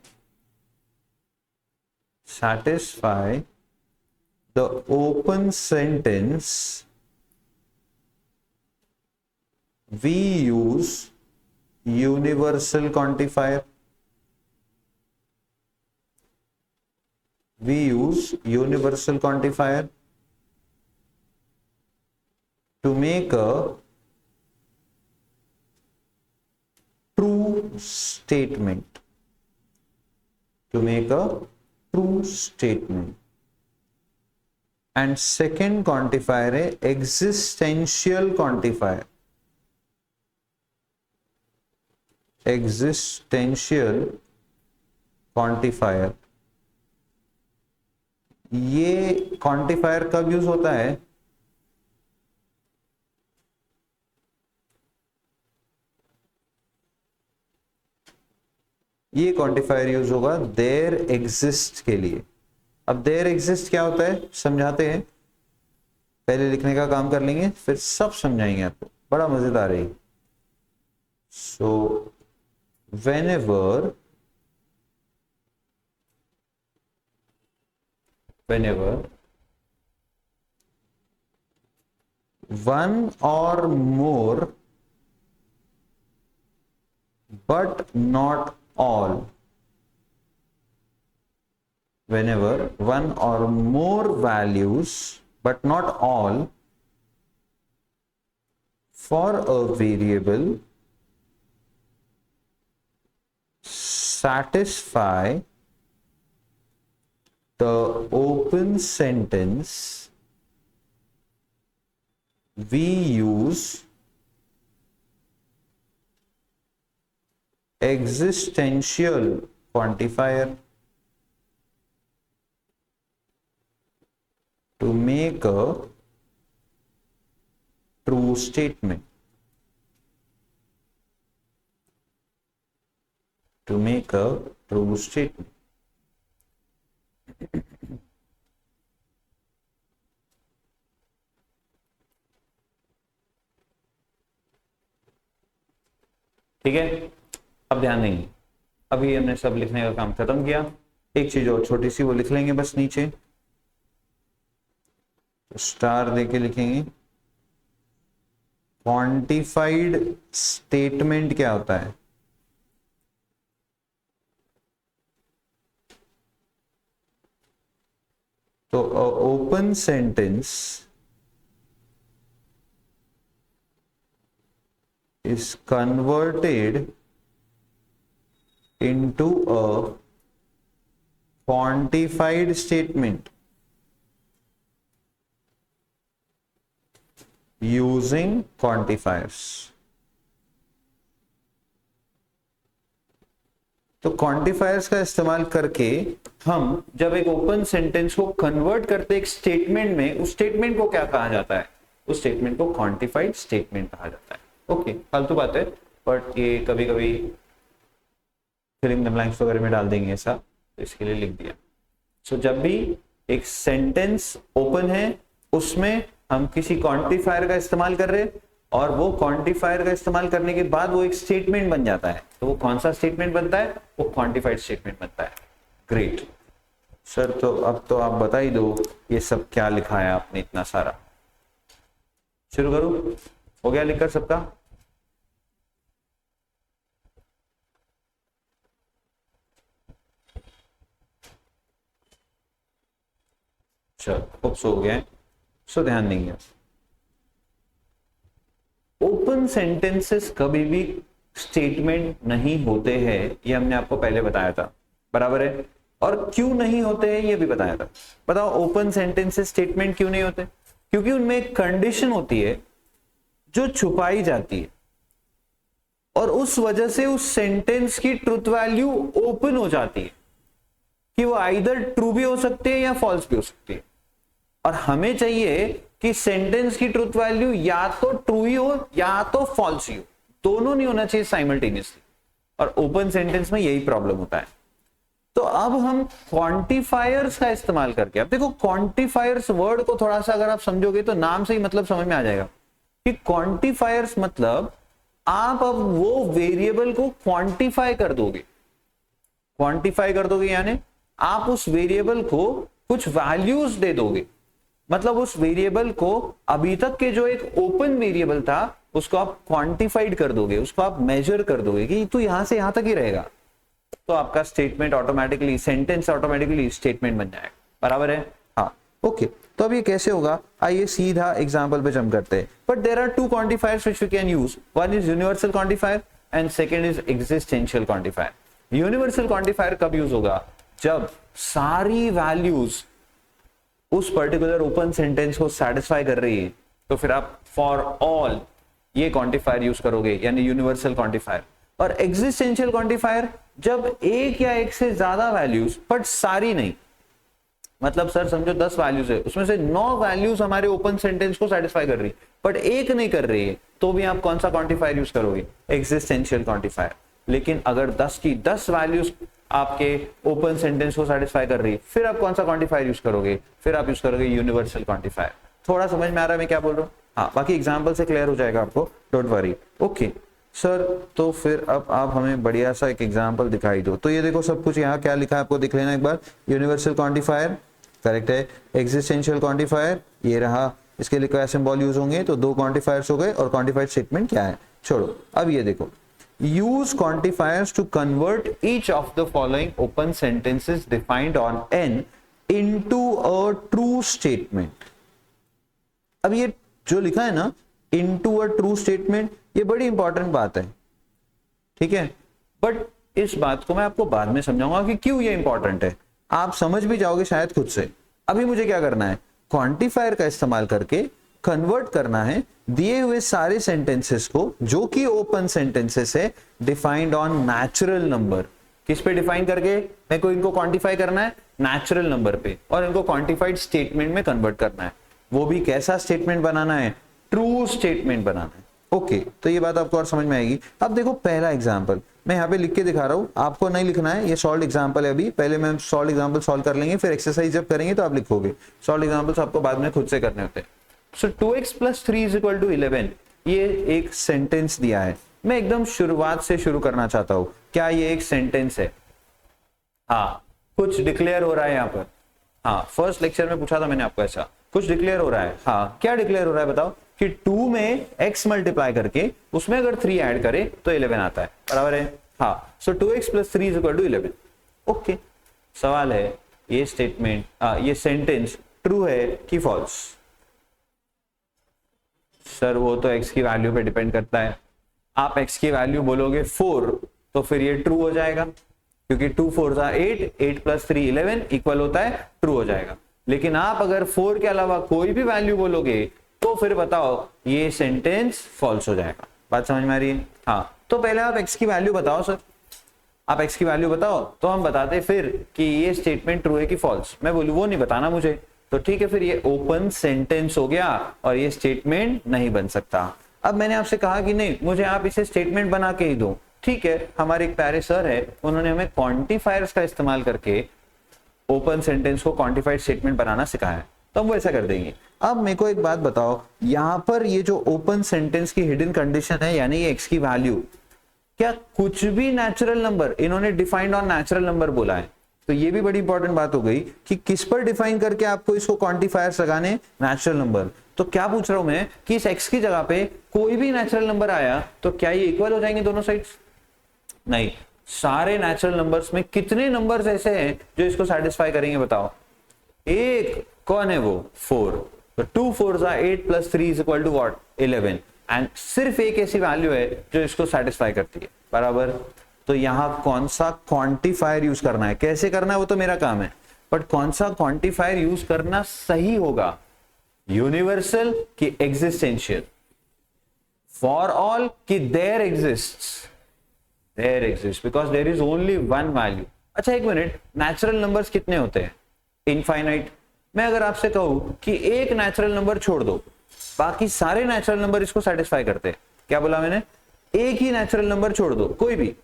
the open sentence, we use universal quantifier. We use universal quantifier to make a true statement. To make a true statement. And second quantifier है existential quantifier. Existential quantifier, ये quantifier कब use होता है? ये quantifier use होगा there exist के लिए। अब देयर एग्जिस्ट क्या होता है समझाते हैं, पहले लिखने का काम कर लेंगे फिर सब समझाएंगे आपको, बड़ा मजेदार है। सो whenever one or more but not all, whenever one or more values but not all for a variable satisfy the open sentence, we use existential quantifier to make a true statement. To make a true statement. ठीक है, अब ध्यान देंगे। अभी हमने सब लिखने का काम खत्म किया, एक चीज और छोटी सी वो लिख लेंगे बस नीचे, स्टार देके लिखेंगे। क्वांटिफाइड स्टेटमेंट क्या होता है? तो open sentence is converted into a quantified statement using quantifiers। तो क्वांटिफायर्स का इस्तेमाल करके हम जब एक ओपन सेंटेंस को कन्वर्ट करते एक स्टेटमेंट में, उस स्टेटमेंट को क्या कहा जाता है? उस स्टेटमेंट को क्वांटिफाइड स्टेटमेंट कहा जाता है। ओके, फालतू बात है, बट ये कभी कभी फिलिंग द ब्लैंक्स वगैरह में डाल देंगे ऐसा, तो इसके लिए लिख दिया। सो जब भी एक सेंटेंस ओपन है उसमें हम किसी क्वांटिफायर का इस्तेमाल कर रहे हैं और वो क्वांटिफायर का इस्तेमाल करने के बाद वो एक स्टेटमेंट बन जाता है, तो वो कौन सा स्टेटमेंट बनता है? वो क्वांटिफाइड स्टेटमेंट बनता है। ग्रेट सर, तो अब तो आप बता ही दो ये सब क्या लिखा है आपने इतना सारा। शुरू करूं? हो गया लिखकर सबका? चलो हो गया। सो ध्यान देंगे, ओपन सेंटेंसेस कभी भी स्टेटमेंट नहीं होते हैं, ये हमने आपको पहले बताया था, बराबर है। और क्यों नहीं होते हैं ये भी बताया था। बताओ ओपन सेंटेंसेस स्टेटमेंट क्यों नहीं होते? क्योंकि उनमें एक कंडीशन होती है जो छुपाई जाती है और उस वजह से उस सेंटेंस की ट्रुथ वैल्यू ओपन हो जाती है कि वो आइदर ट्रू भी हो सकती है या फॉल्स भी हो सकती है। और हमें चाहिए कि सेंटेंस की ट्रुथ वैल्यू या तो ट्रू ही हो या तो फॉल्स ही हो, दोनों नहीं होना चाहिए साइमल्टेनियसली। और ओपन सेंटेंस में यही प्रॉब्लम होता है। तो अब हम क्वांटिफायर्स का इस्तेमाल करके, अब देखो क्वांटिफायर्स वर्ड को थोड़ा सा अगर आप समझोगे तो नाम से ही मतलब समझ में आ जाएगा कि क्वांटिफायर्स मतलब आप अब वो वेरिएबल को क्वांटिफाई कर दोगे। क्वांटिफाई कर दोगे यानी आप उस वेरिएबल को कुछ वैल्यूज दे दोगे। मतलब उस वेरिएबल को अभी तक के जो एक ओपन वेरिएबल था उसको आप क्वांटिफाइड कर दोगे, उसको आप मेजर कर दोगे कि तू यहां से यहां तक ही रहेगा, तो आपका statement automatically, sentence automatically statement बन जाएगा। बराबर है? हाँ, ओके। तो अब ये कैसे होगा? आइए सीधा एग्जांपल पे जंप करते हैं। But there are two quantifiers which we can use. One is universal quantifier and second is existential quantifier. Universal quantifier कब यूज होगा? जब सारी वैल्यूज उस पर्टिकुलर ओपन सेंटेंस को सेटिस्फाई कर रही है, तो फिर आप फॉर ऑल ये क्वांटिफायर यूज करोगे, यानी यूनिवर्सल क्वांटिफायर। और एक्जिस्टेंशियल क्वांटिफायर जब एक या एक से ज्यादा वैल्यूज, बट सारी नहीं, मतलब सर समझो 10 वैल्यूज है, उसमें से 9 वैल्यूज हमारे ओपन सेंटेंस को सेटिस्फाई कर रही, बट एक नहीं कर रही है, तो भी आप कौन सा क्वांटिफायर यूज करोगे? Existential quantifier. लेकिन अगर 10 की 10 वैल्यूज आपके ओपन सेंटेंस को सेटिस्फाई कर रही है, फिर आप कौन सा क्वांटिफायर यूज करोगे? फिर आप यूज करोगे यूनिवर्सल क्वांटिफायर। थोड़ा समझ में आ रहा है मैं क्या बोल रहा हूँ? हाँ, बाकी एग्जाम्पल से क्लियर हो जाएगा आपको, डोंट वरी। ओके सर, तो फिर अब आप हमें बढ़िया सा एक एग्जाम्पल दिखाई दो। तो ये देखो सब कुछ यहाँ क्या लिखा है आपको दिख लेना एक बार। यूनिवर्सल क्वांटिफायर करेक्ट है। एक्जिस्टेंशियल क्वांटिफायर ये रहा, इसके लिए क्या सिंबल यूज होंगे? तो 2 क्वांटिफायर्स हो गए। और क्वांटिफाइड स्टेटमेंट क्या है? छोड़ो, अब ये देखो, use quantifiers to convert each of the following open sentences defined on n into a true statement। अब ये जो लिखा है ना into a true statement, ये बड़ी इंपॉर्टेंट बात है, ठीक है। बट इस बात को मैं आपको बाद में समझाऊंगा कि क्यों ये इंपॉर्टेंट है। आप समझ भी जाओगे शायद खुद से। अभी मुझे क्या करना है? क्वांटिफायर का इस्तेमाल करके कन्वर्ट करना है दिए हुए सारे सेंटेंसेस को, जो कि ओपन सेंटेंसेस है, डिफाइंड ऑन नेचुरल नंबर। किस पे डिफाइन करके मेरे को इनको क्वांटिफाई करना है? नेचुरल नंबर पे। और इनको क्वांटिफाइड स्टेटमेंट में कन्वर्ट करना है। वो भी कैसा स्टेटमेंट बनाना है? ट्रू स्टेटमेंट बनाना है। ओके, तो ये बात आपको और समझ में आएगी। अब देखो पहला एग्जाम्पल मैं यहाँ पे लिख के दिखा रहा हूँ, आपको नहीं लिखना है, ये सॉल्व एग्जाम्पल है। अभी पहले मैं सॉल्व एग्जाम्पल सॉल्व कर लेंगे, फिर एक्सरसाइज जब करेंगे तो आप लिखोगे। सॉल्व एग्जाम्पल्स आपको बाद में खुद से करने होते हैं। सो 2x + 3 = 11, ये एक सेंटेंस दिया है। मैं एकदम शुरुआत से शुरू करना चाहता हूं। क्या ये एक सेंटेंस है? हाँ, कुछ डिक्लेयर हो रहा है यहाँ पर। हाँ, फर्स्ट लेक्चर में पूछा था मैंने आपको, ऐसा कुछ डिक्लेयर हो रहा है। हाँ, क्या डिक्लेयर हो रहा है बताओ? कि 2 में x मल्टीप्लाई करके उसमें अगर 3 ऐड करे तो 11 आता है, बराबर है? हाँ, सो 2x + 3 = 11। ओके, सवाल है ये स्टेटमेंट, ये सेंटेंस ट्रू है कि फॉल्स? सर वो तो x की वैल्यू पे डिपेंड करता है। आप x की वैल्यू बोलोगे 4 तो फिर ये ट्रू हो जाएगा, क्योंकि 2 4 8, 8 + 3 11 इक्वल होता है, ट्रू हो जाएगा। लेकिन आप अगर 4 के अलावा कोई भी वैल्यू बोलोगे तो फिर बताओ ये सेंटेंस फॉल्स हो जाएगा। बात समझ में आ रही है? हाँ, तो पहले आप x की वैल्यू बताओ सर, आप x की वैल्यू बताओ तो हम बताते फिर कि ये स्टेटमेंट ट्रू है कि फॉल्स। मैं बोलूं वो नहीं बताना मुझे, तो ठीक है, फिर ये ओपन सेंटेंस हो गया और ये स्टेटमेंट नहीं बन सकता। अब मैंने आपसे कहा कि नहीं, मुझे आप इसे स्टेटमेंट बना के ही दो। ठीक है, हमारे एक प्यारे सर है, उन्होंने हमें क्वांटिफायर्स का इस्तेमाल करके ओपन सेंटेंस को क्वांटिफाइड स्टेटमेंट बनाना सिखाया है, तो हम वो ऐसा कर देंगे। अब मेरे को एक बात बताओ, यहां पर ये जो ओपन सेंटेंस की हिडन कंडीशन है, यानी ये x की वैल्यू, क्या कुछ भी नेचुरल नंबर, इन्होंने डिफाइंड ऑन नेचुरल नंबर बोला है, तो ये भी बड़ी इंपॉर्टेंट बात हो गई कि किस पर डिफाइन करके आपको इसको क्वांटिफायर्स लगाने, नेचुरल नंबर। तो क्या पूछ रहा हूं मैं कि इस x की जगह पे कोई भी नेचुरल नंबर आया तो क्या ये इक्वल हो जाएंगे दोनों साइड्स? नहीं, सारे नेचुरल नंबर्स में कितने नंबर्स ऐसे हैं जो इसको सेटिस्फाई करेंगे बताओ? एक, कौन है वो? 4। तो 2 4 8 + 3 = what? 11। एंड सिर्फ एक ऐसी वैल्यू है जो इसको सेटिस्फाई करती है, बराबर। तो यहां कौन सा क्वांटिफायर यूज करना है, कैसे करना है वो तो मेरा काम है, बट कौन सा क्वांटिफायर यूज करना सही होगा? यूनिवर्सल की एग्जिस्टेंशियल? फॉर ऑल की there exists? There exist, because there is only one value. अच्छा एक मिनट, नेचुरल नंबर्स कितने होते हैं? इनफाइनाइट। मैं अगर आपसे कहूं कि एक नेचुरल नंबर छोड़ दो, बाकी सारे नेचुरल नंबर इसको सेटिस्फाई करते हैं, क्या बोला मैंने? एक ही नेचुरल नंबर छोड़ दो, कोई भी,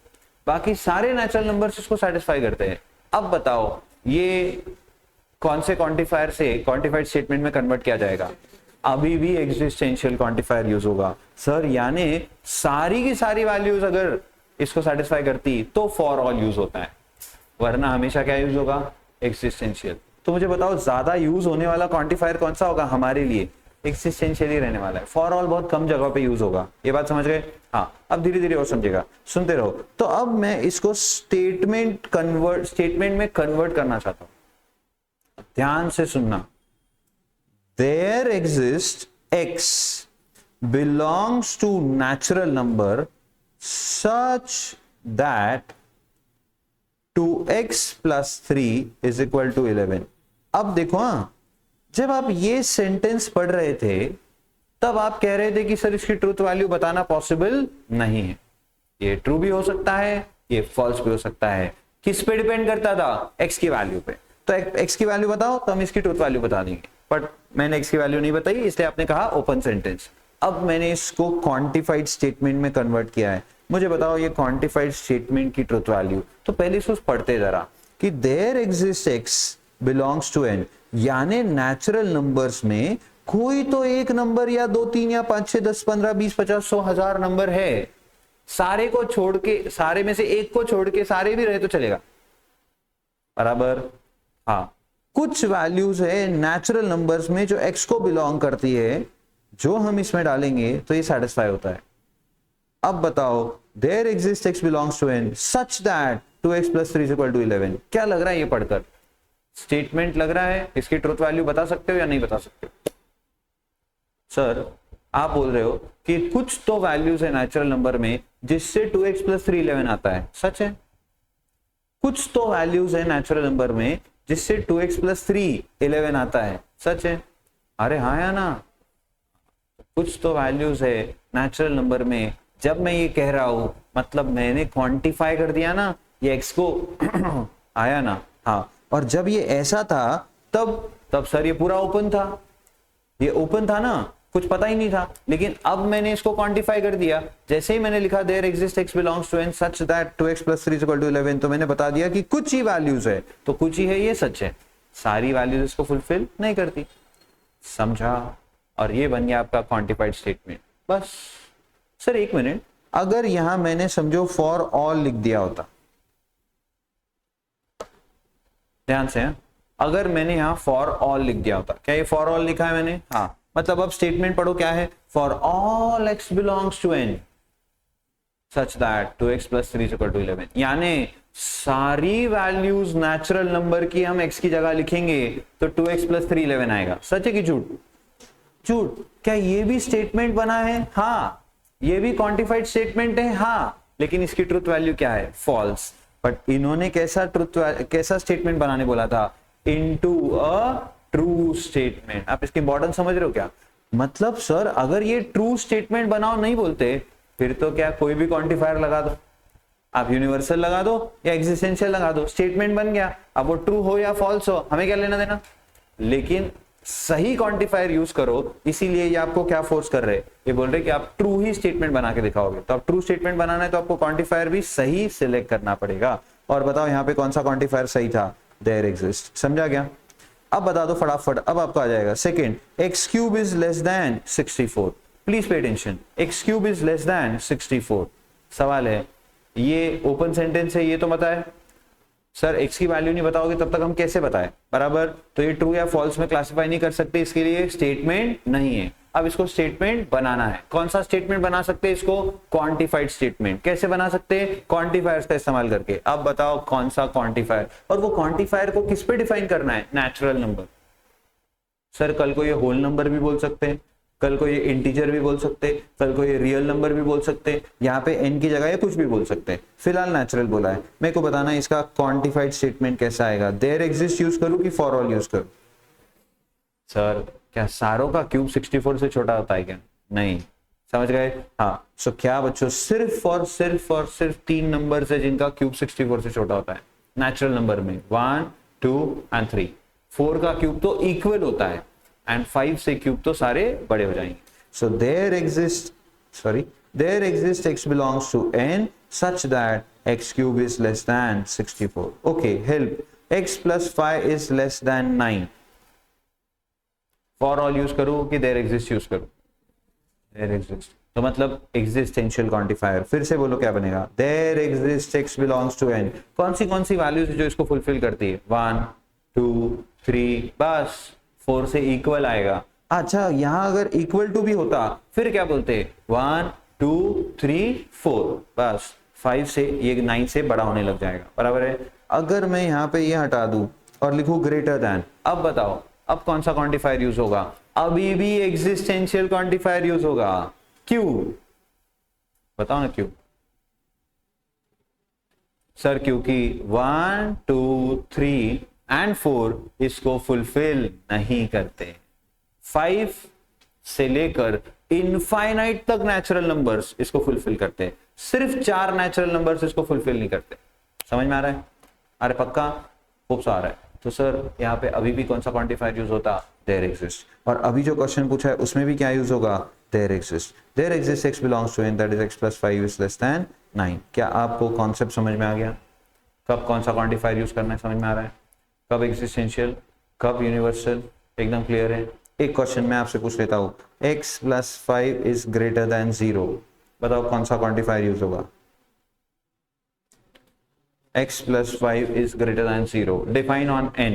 बाकी सारे नेचुरल नंबर्स इसको सेटिस्फाई करते हैं। अब बताओ ये कौन से क्वांटिफायर से क्वांटिफाइड स्टेटमेंट में कन्वर्ट किया जाएगा? अभी भी एग्जिस्टेंशियल क्वांटिफायर यूज होगा सर, यानी सारी की सारी वैल्यूज अगर इसको सेटिस्फाई करती तो फॉर ऑल यूज होता है, वरना हमेशा क्या यूज होगा? एग्जिस्टेंशियल। तो मुझे बताओ ज्यादा यूज होने वाला क्वांटिफायर कौन सा होगा हमारे लिए? एक्सिस्टेंशियल ही रहने वाला है। फॉर ऑल बहुत कम जगह पे यूज होगा, ये बात समझ गए? हाँ, अब धीरे धीरे और समझेगा, सुनते रहो। तो अब मैं इसको स्टेटमेंट में कन्वर्ट करना चाहता हूं, ध्यान से सुनना। There exist x belongs to natural number such that 2x + 3 = 11। अब देखो, हाँ, जब आप ये सेंटेंस पढ़ रहे थे तब आप कह रहे थे कि सर इसकी ट्रूथ वैल्यू बताना पॉसिबल नहीं है, ये ट्रू भी हो सकता है, ये फॉल्स भी हो सकता है। किस पे डिपेंड करता था? x की वैल्यू पे। तो x की वैल्यू बताओ तो हम इसकी ट्रूथ वैल्यू बता देंगे, बट मैंने x की वैल्यू नहीं बताई, इसलिए आपने कहा ओपन सेंटेंस। अब मैंने इसको क्वांटिफाइड स्टेटमेंट में कन्वर्ट किया है। मुझे बताओ ये क्वांटिफाइड स्टेटमेंट की ट्रूथ वैल्यू, तो पहले इसको पढ़ते जरा कि there exist x belongs to n, यानी नेचुरल नंबर्स में कोई तो एक नंबर या 2 3 या 5 6 10 15 20 50 100 1000 नंबर है, सारे को छोड़ के, सारे में से एक को छोड़ के सारे भी रहे तो चलेगा, बराबर। हाँ, कुछ वैल्यूज है नेचुरल नंबर्स में जो x को बिलोंग करती है, जो हम इसमें डालेंगे तो ये सेटिस्फाई होता है। अब बताओ, there exist x belongs to n such that 2x + 3 = 11। क्या लग रहा है ये पढ़कर? स्टेटमेंट लग रहा है? इसकी ट्रूथ वैल्यू बता सकते हो या नहीं बता सकते? सर आप बोल रहे हो कि कुछ तो वैल्यूज है नेचुरल नंबर में जिससे 2x + 3 11 आता है, सच है? कुछ तो वैल्यूज है नेचुरल नंबर में जिससे 2x + 3 11 आता है, सच है? अरे हाँ या ना? कुछ तो वैल्यूज है नेचुरल नंबर में, जब मैं ये कह रहा हूं मतलब मैंने क्वांटिफाई कर दिया ना ये x को आया ना? हाँ, और जब ये ऐसा था तब सर ये पूरा ओपन था, ये ओपन था ना, कुछ पता ही नहीं था। लेकिन अब मैंने इसको क्वांटिफाई कर दिया, जैसे ही मैंने लिखा there exist x belongs to n such that 2x + 3 = 11, तो मैंने बता दिया कि कुछ ही वैल्यूज है, तो कुछ ही है, ये सच है, सारी वैल्यूज इसको फुलफिल नहीं करती। समझा? और ये बन गया आपका क्वांटिफाइड स्टेटमेंट। बस सर एक मिनट, अगर यहां मैंने समझो फॉर ऑल लिख दिया होता, ध्यान से, अगर मैंने यहां फॉर ऑल लिख दिया होता, क्या ये फॉर ऑल लिखा है मैंने? हाँ, मतलब अब स्टेटमेंट पढ़ो क्या है? For all x belongs to n such that 2x + 3 = 11, यानी सारी वैल्यूज नेचुरल नंबर की हम x की जगह लिखेंगे तो 2x + 3 11 आएगा। सच है कि झूठ? झूठ। क्या ये भी स्टेटमेंट बना है? हाँ, ये भी क्वांटिफाइड स्टेटमेंट है हाँ, लेकिन इसकी ट्रुथ वैल्यू क्या है, फॉल्स। बट इन्होंने कैसा स्टेटमेंट बनाने बोला था, इनटू अ ट्रू स्टेटमेंट। आप इसकी इंपॉर्टेंस समझ रहे हो क्या, मतलब सर अगर ये ट्रू स्टेटमेंट बनाओ नहीं बोलते, फिर तो क्या कोई भी क्वांटिफायर लगा दो, आप यूनिवर्सल लगा दो या एग्जिस्टेंशियल लगा दो, स्टेटमेंट बन गया। अब वो ट्रू हो या फॉल्स हो, हमें क्या लेना देना। लेकिन सही क्वांटिफायर यूज करो, इसीलिए ये आपको क्या फोर्स कर रहे हैं, ये बोल रहे कि आप ट्रू ही स्टेटमेंट बना के दिखाओगे। तो आप ट्रू स्टेटमेंट बनाना है तो आपको क्वांटिफायर भी सही सिलेक्ट करना पड़ेगा। और बताओ यहाँ पे कौन सा क्वांटिफायर सही था, देयर एग्जिस्ट। समझा गया। अब बता दो फटाफट, अब आपको आ जाएगा second, x cube is less then 64। Please pay attention, x cube is less then 64। सवाल है, ये ओपन सेंटेंस है, ये तो पता है सर, एक्स की वैल्यू नहीं बताओगे तब तक हम कैसे बताएं, बराबर। तो ये ट्रू या फॉल्स में क्लासिफाई नहीं कर सकते, इसके लिए स्टेटमेंट नहीं है। अब इसको स्टेटमेंट बनाना है, कौन सा स्टेटमेंट बना सकते हैं इसको, क्वांटिफाइड स्टेटमेंट। कैसे बना सकते हैं, क्वांटिफायर्स का इस्तेमाल करके। अब बताओ कौन सा क्वांटिफायर, और वो क्वांटिफायर को किस पे डिफाइन करना है, नेचुरल नंबर। सर कल को ये होल नंबर भी बोल सकते हैं, कल को ये इंटीजर भी बोल सकते हैं, कल को ये रियल नंबर भी बोल सकते हैं, यहाँ पे एन की जगह ये कुछ भी बोल सकते हैं। फिलहाल नेचुरल बोला है, मेरे को बताना है इसका क्वांटिफाइड स्टेटमेंट कैसा आएगा। देयर एग्जिस्ट यूज करूं कि फॉर ऑल यूज करूं। सर क्या सारों का क्यूब 64 से छोटा होता है क्या, नहीं, समझ गए। हाँ, सो क्या बच्चों, सिर्फ और सिर्फ 3 नंबर है जिनका क्यूब 64 से छोटा होता है नेचुरल नंबर में, 1 2 एंड 3। 4 का क्यूब तो इक्वल होता है, एंड 5 से क्यूब तो सारे बड़े हो जाएंगे। So there exist x belongs to n such that x cube is less than 64. Okay, help. x plus 5 is less than 9. For all use करूं कि देयर एग्जिस्ट यूज करूं, देयर एग्जिस्ट। तो मतलब एग्जिस्टेंशियल क्वांटिफायर। फिर से बोलो क्या बनेगा, there exist x belongs to n। कौन सी वैल्यूज जो इसको फुलफिल करती है, 1 2 3, बस 4 से इक्वल आएगा। अच्छा, यहां अगर इक्वल टू भी होता फिर क्या बोलते, 1 2 3 4, बस 5 से ये 9 से बड़ा होने लग जाएगा, बराबर है। अगर मैं यहाँ पे ये हटा दूं और लिखूं ग्रेटर देन, अब बताओ अब कौन सा क्वांटिफायर यूज होगा, अभी भी एग्जिस्टेंशियल क्वांटिफायर यूज होगा। क्यों, बताओ ना क्यों। सर क्योंकि 1 2 3 एंड 4 इसको फुलफिल नहीं करते। 5 से लेकर इनफाइनाइट तक नेचुरल नंबर्स इसको फुलफिल करते हैं, सिर्फ 4 नेचुरल नंबर्स इसको फुलफिल नहीं करते। समझ में आ रहा है, अरे पक्का, खूब सा आ रहा है। तो सर यहाँ पे अभी भी कौन सा क्वांटिफायर यूज होता, देयर एग्जिस्ट। और अभी जो क्वेश्चन पूछा है उसमें भी क्या यूज होगा, there exist. There exist x belongs to n that is x plus 5 is less than 9। क्या आपको कॉन्सेप्ट समझ में आ गया, कब कौन सा क्वांटिफायर यूज करना है समझ में आ रहा है, कब एग्जिस्टेंशियल कब यूनिवर्सल, एकदम क्लियर है। एक क्वेश्चन मैं आपसे पूछ लेता हूँ, x plus 5 is greater than 0, बताओ कौन सा क्वांटिफायर यूज होगा। x plus 5 is greater than 0, define on n,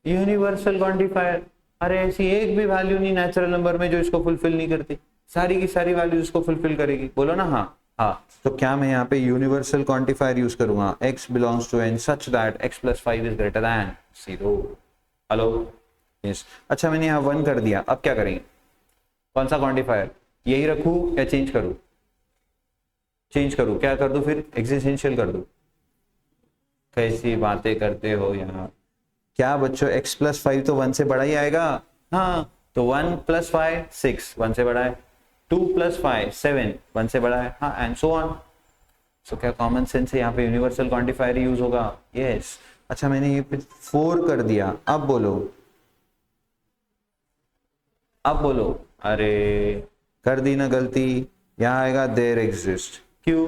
universal quantifier. अरे ऐसी एक भी वैल्यू नहीं नेचुरल नंबर में जो इसको फुलफिल नहीं करती, सारी की सारी वैल्यू इसको फुलफिल करेगी, बोलो ना हाँ। हाँ, तो क्या मैं यहाँ पे यूनिवर्सल क्वांटिफायर यूज करूंगा, x belongs to n such that x plus 5 is greater than 0। Hello, yes. अच्छा मैंने यहाँ 1 कर दिया, अब क्या करेंगे, कौन सा क्वांटिफायर, यही रखूं या चेंज करूं, चेंज करूं, क्या कर दूं फिर, एग्जिस्टेंशियल कर दूं। कैसी बातें करते हो यार, क्या बच्चों x plus 5 तो 1 से बड़ा ही आएगा। हाँ, तो 1 plus 5 6, 1 से बड़ा है, 2 plus 5 7, 1 से बड़ा है, हाँ, एंड सो ऑन। सो क्या कॉमन सेंस है, यहाँ पे यूनिवर्सल क्वांटिफायर यूज होगा, यस। अच्छा मैंने ये 4 कर दिया, अब बोलो, अब बोलो, अरे कर दी ना गलती, यहाँ आएगा देयर एग्जिस्ट। क्यों,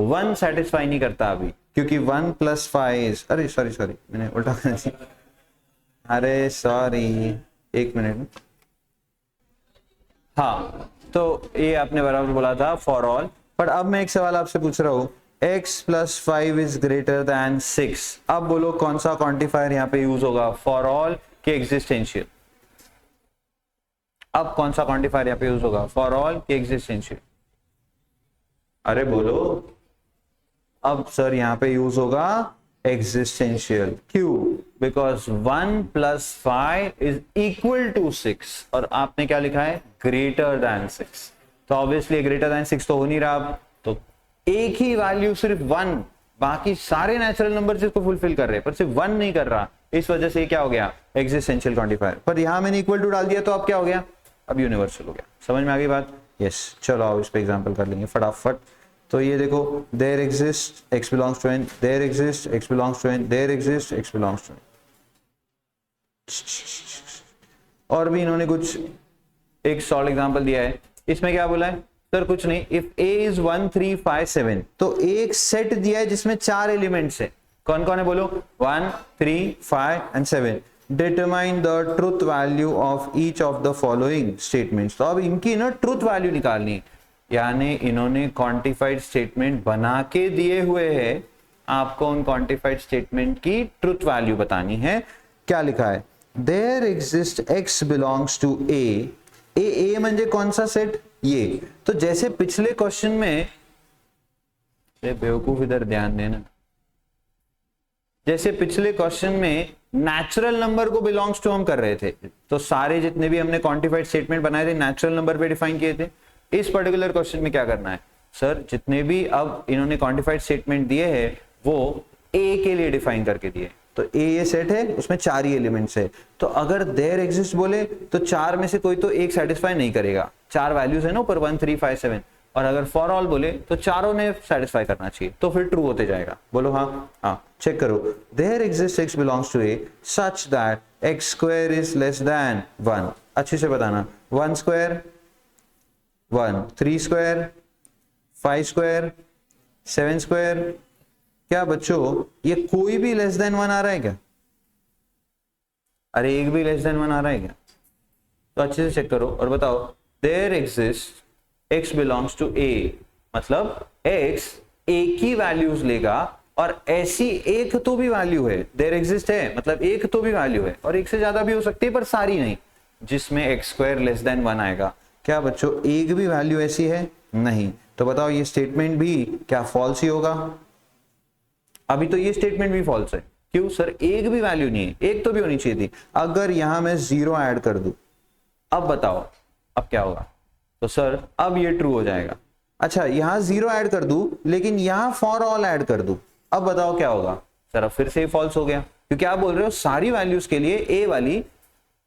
1 सेटिस्फाई नहीं करता अभी, क्योंकि 1 plus 5, अरे सॉरी मैंने उल्टा कर दिया, अरे सॉरी, एक मिनट। हाँ, तो ये आपने बराबर बोला था फॉर ऑल। पर अब मैं एक सवाल आपसे पूछ रहा हूं, x plus 5 is greater than 6, अब बोलो कौन सा क्वांटिफायर यहाँ पे यूज होगा, फॉर ऑल के एग्जिस्टेंशियल। अब कौन सा क्वांटिफायर यहाँ पे यूज होगा, फॉर ऑल के एग्जिस्टेंशियल। अरे बोलो, अब सर यहाँ पे यूज होगा एग्जिस्टेंशियल। क्यों, बिकॉज 1 + 5 इज इक्वल टू 6 और आपने क्या लिखा है ग्रेटर देन 6, तो ऑब्वियसली ग्रेटर देन 6 तो हो नहीं रहा अब, तो एक ही वैल्यू सिर्फ 1, बाकी सारे नेचुरल नंबर इसको फुलफिल कर रहे हैं पर सिर्फ 1 नहीं कर रहा, इस वजह से क्या हो गया एक्जिस्टेंशियल क्वांटिफायर। पर यहां मैंने इक्वल टू डाल दिया तो अब क्या हो गया, अब यूनिवर्सल हो गया। समझ में आ गई बात? यस चलो आओ इस पे एग्जांपल कर लेंगे फटाफट। तो ये देखो there exist x belongs to n, there exist x belongs to n, there exist x belongs to n। और भी इन्होंने कुछ एक सॉल्व एग्जांपल दिया है, इसमें क्या बोला है सर कुछ नहीं, इफ a इज 1 3 5 7, तो एक सेट दिया है जिसमें 4 एलिमेंट्स है, कौन कौन है बोलो 1 3 5 and 7, determine the truth value of each of the following statements. तो अब इनकी ना ट्रुथ वैल्यू निकालनी है, यानी इन्होंने क्वांटिफाइड स्टेटमेंट बना के दिए हुए हैं, आपको उन क्वांटिफाइड स्टेटमेंट की ट्रुथ वैल्यू बतानी है। क्या लिखा है there exist x belongs to a म्हणजे कौन सा सेट ये, तो जैसे पिछले क्वेश्चन में, बेवकूफ इधर ध्यान देना, जैसे पिछले क्वेश्चन में नेचुरल नंबर को बिलोंग्स टू हम कर रहे थे, तो सारे जितने भी हमने क्वांटिफाइड स्टेटमेंट बनाए थे नेचुरल नंबर पे डिफाइन किए थे। इस पर्टिकुलर क्वेश्चन में क्या करना है सर, जितने भी अब इन्होंने क्वांटिफाइड स्टेटमेंट दिए हैं वो ए के लिए डिफाइन करके दिए, तो ए ये सेट है उसमें 4 ही एलिमेंट्स है, तो अगर देयर एग्जिस्ट बोले तो 4 में से कोई तो एक सेटिस्फाई नहीं करेगा, 4 वैल्यूज है ना ऊपर 1 3 5 7, और अगर फॉर ऑल बोले तो चारों ने सेटिस्फाई करना चाहिए, तो फिर ट्रू होते जाएगा। बोलो हाँ चेक करो, there exist x belongs to a such that x square is less than 1, अच्छे से बताना 1 स्क्वायर 1, 3 स्क्वायर 5 स्क्वायर 7 स्क्वायर, क्या बच्चों ये कोई भी लेस देन 1 आ रहा है क्या? अरे एक भी लेस देन 1 आ रहा है क्या? तो अच्छे से चेक करो और बताओ there exist x belongs to a, मतलब x एक ही वैल्यूज लेगा और ऐसी एक तो भी वैल्यू है, देयर एग्जिस्ट है मतलब एक तो भी वैल्यू है, और एक से ज्यादा भी हो सकती है पर सारी नहीं, जिसमें x स्क्वायर लेस देन 1 आएगा। क्या बच्चों एक भी वैल्यू ऐसी है? नहीं, तो बताओ ये स्टेटमेंट भी क्या फॉल्स ही होगा? अभी तो ये स्टेटमेंट भी फॉल्स है, क्यों सर एक भी वैल्यू नहीं है, एक तो भी होनी चाहिए थी। अगर यहां मैं 0 ऐड कर दूं, अब बताओ अब क्या होगा? तो सर अब ये ट्रू हो जाएगा। अच्छा यहां 0 ऐड कर दूं लेकिन यहां फॉर ऑल ऐड कर दूं, अब बताओ क्या होगा? सर अब फिर से फॉल्स हो गया, क्योंकि आप बोल रहे हो सारी वैल्यूज के लिए ए वाली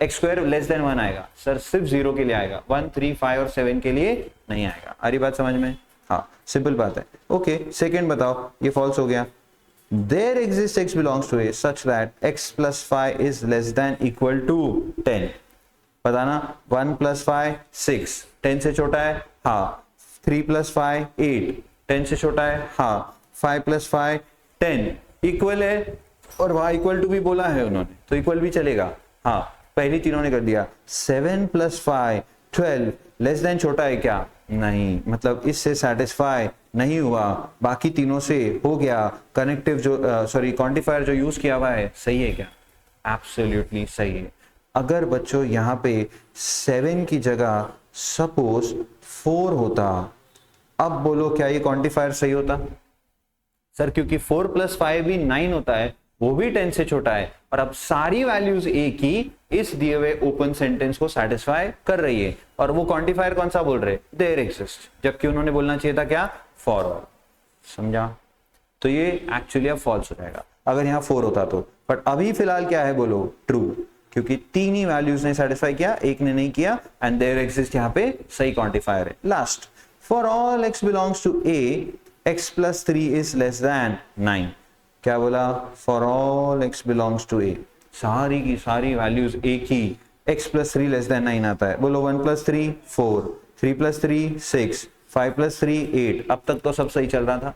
x स्क्वायर लेस देन 1 आएगा, सर सिर्फ 0 के लिए आएगा, 1 3 5 और 7 के लिए नहीं आएगा। आ रही बात समझ में? हाँ सिंपल बात है। ओके सेकेंड बताओ, ये फॉल्स हो गया। There exists x belongs to a such that x plus 5 is less than equal to 10. बताना 1 plus 5 6, 10 से छोटा है हाँ, 3 plus 5 8, 10 से छोटा है हाँ, 5 plus 5 10, इक्वल है, और वहां इक्वल टू भी बोला है उन्होंने तो इक्वल भी चलेगा हाँ, पहली तीनों ने कर दिया। 7 plus 5 12, लेस देन छोटा है क्या? नहीं, मतलब इससे सेटिस्फाई नहीं हुआ, बाकी तीनों से हो गया। कनेक्टिव जो क्वांटिफायर जो यूज किया हुआ है सही है क्या? एब्सोल्युटली सही है। अगर बच्चों यहाँ पे 7 की जगह सपोज 4 होता, अब बोलो क्या ये क्वांटिफायर सही होता? सर क्योंकि 4 + 5 भी 9 होता है, वो भी 10 से छोटा है, और अब सारी वैल्यूज ए की इस दिए हुए ओपन सेंटेंस को सेटिस्फाई कर रही है, और वो क्वांटिफायर कौन सा बोल रहे? देयर एग्जिस्ट, जबकि उन्होंने बोलना चाहिए था क्या? For all. समझा? तो ये एक्चुअली अब फॉल्स हो जाएगा अगर यहाँ 4 होता तो, बट अभी फिलहाल क्या है बोलो? ट्रू, क्योंकि 3 ही वैल्यूज ने सेटिस्फाई किया, एक ने नहीं किया, एंड देयर एग्जिस्ट यहाँ पे सही क्वांटिफायर है। Last, for all x belongs to a x + 3 is less than 9। क्या बोला? For all x belongs to a, सारी की सारी वैल्यूज एक ही, x + 3 लेस देन 9 आता है। बोलो 1 + 3 4, 3 + 3 6, 5 + 3 8, अब तक तो सब सही चल रहा था,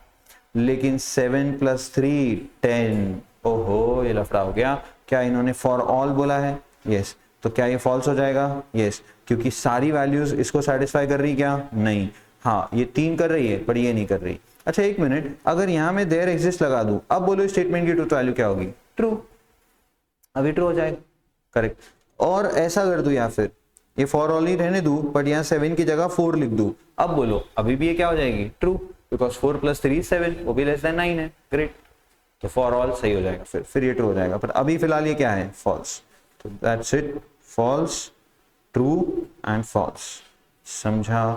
लेकिन 7 + 3 10, ओहो ये लफड़ा हो गया। क्या इन्होंने फॉर ऑल बोला है? यस, तो क्या ये फॉल्स हो जाएगा? यस, क्योंकि सारी वैल्यूज इसको सेटिस्फाई कर रही क्या? नहीं, हाँ ये 3 कर रही है पर ये नहीं कर रही। अच्छा एक मिनट, अगर यहां मैं देयर एग्जिस्ट लगा दूं, अब बोलो स्टेटमेंट की ट्रूथ वैल्यू क्या होगी? ट्रू, अभी ट्रू हो जाएगा, करेक्ट। और ऐसा कर दूं या फिर ये फॉर ऑल ही रहने दूं बट यहाँ 7 की जगह 4 लिख दूं, अब बोलो अभी भी ये क्या हो जाएगी? ट्रू, बिकॉज 4 + 3 7, वो भी लेस देन 9 है। ग्रेट, तो फॉर ऑल सही हो जाएगा, फिर ये ट्रू हो जाएगा, पर अभी फिलहाल ये क्या है, फॉल्स। तो that's it, false, true and false. समझा?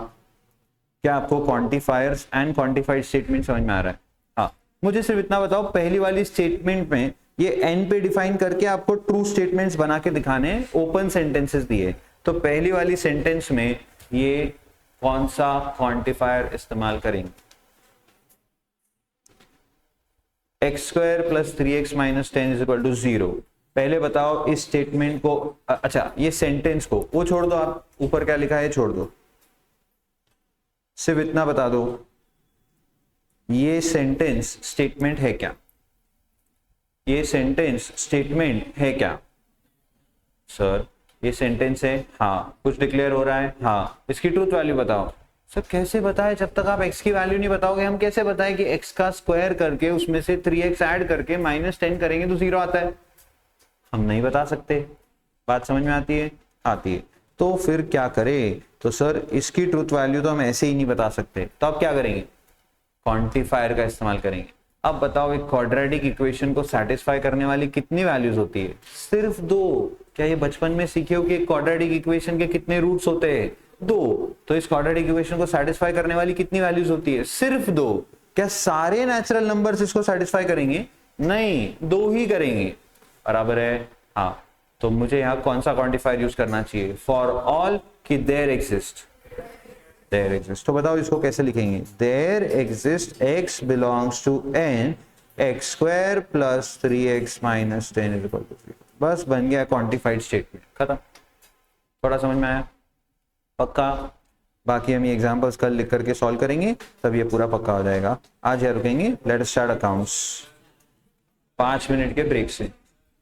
क्या आपको क्वांटिफायर्स एंड क्वांटिफाइड स्टेटमेंट समझ में आ रहा है? हाँ, मुझे सिर्फ इतना बताओ, पहली वाली स्टेटमेंट में ये एन पे डिफाइन करके आपको ट्रू स्टेटमेंट्स बना के दिखाने, ओपन सेंटेंसेस दिए, तो पहली वाली सेंटेंस में ये कौन सा क्वांटिफायर इस्तेमाल करेंगे? X square plus 3x minus 10 is equal to 0। पहले बताओ इस स्टेटमेंट को, अच्छा ये सेंटेंस को वो छोड़ दो, आप ऊपर क्या लिखा है छोड़ दो, सिर्फ इतना बता दो, ये सेंटेंस स्टेटमेंट है क्या? ये सेंटेंस स्टेटमेंट है क्या? सर ये सेंटेंस है, हाँ। कुछ डिक्लेयर हो रहा है, हाँ। इसकी ट्रूथ वैल्यू बताओ। सर कैसे बताए, जब तक आप x की वैल्यू नहीं बताओगे हम कैसे बताएं कि x का स्क्वायर करके उसमें से 3x ऐड करके -10 करेंगे तो 0 आता है? हम नहीं बता सकते। बात समझ में आती है? आती है। तो फिर क्या करें? तो सर इसकी ट्रूथ वैल्यू तो हम ऐसे ही नहीं बता सकते, तो आप क्या करेंगे? क्वांटिफायर का इस्तेमाल करेंगे। अब बताओ एक क्वाड्रेटिक इक्वेशन को सेटिस्फाई करने वाली कितनी वैल्यूज होती है? सिर्फ 2। क्या ये बचपन में सीखे हो कि एक क्वाड्रेटिक इक्वेशन के कितने रूट्स होते हैं? 2। तो इस क्वाड्रेटिक इक्वेशन को सेटिस्फाई करने वाली कितनी वैल्यूज होती है? सिर्फ 2। क्या सारे नेचुरल नंबर्स इसको सेटिस्फाई करेंगे? नहीं, 2 ही करेंगे। बराबर है? हाँ। तो मुझे यहाँ कौन सा क्वांटिफायर यूज करना चाहिए? फॉर ऑल कि देयर एग्जिस्ट। There exist. तो बताओ इसको कैसे लिखेंगे? There exist x belongs to n x square plus 3x minus 10 is equal to 0। बस बन गया क्वांटिफाइड स्टेटमेंट, खत्म। थोड़ा समझ में आया? पक्का? बाकी हम ये एग्जांपल्स कल लिख करके सॉल्व करेंगे, तब ये पूरा पक्का हो जाएगा। आज यहाँ रुकेंगे, let us start accounts 5 minute के ब्रेक से।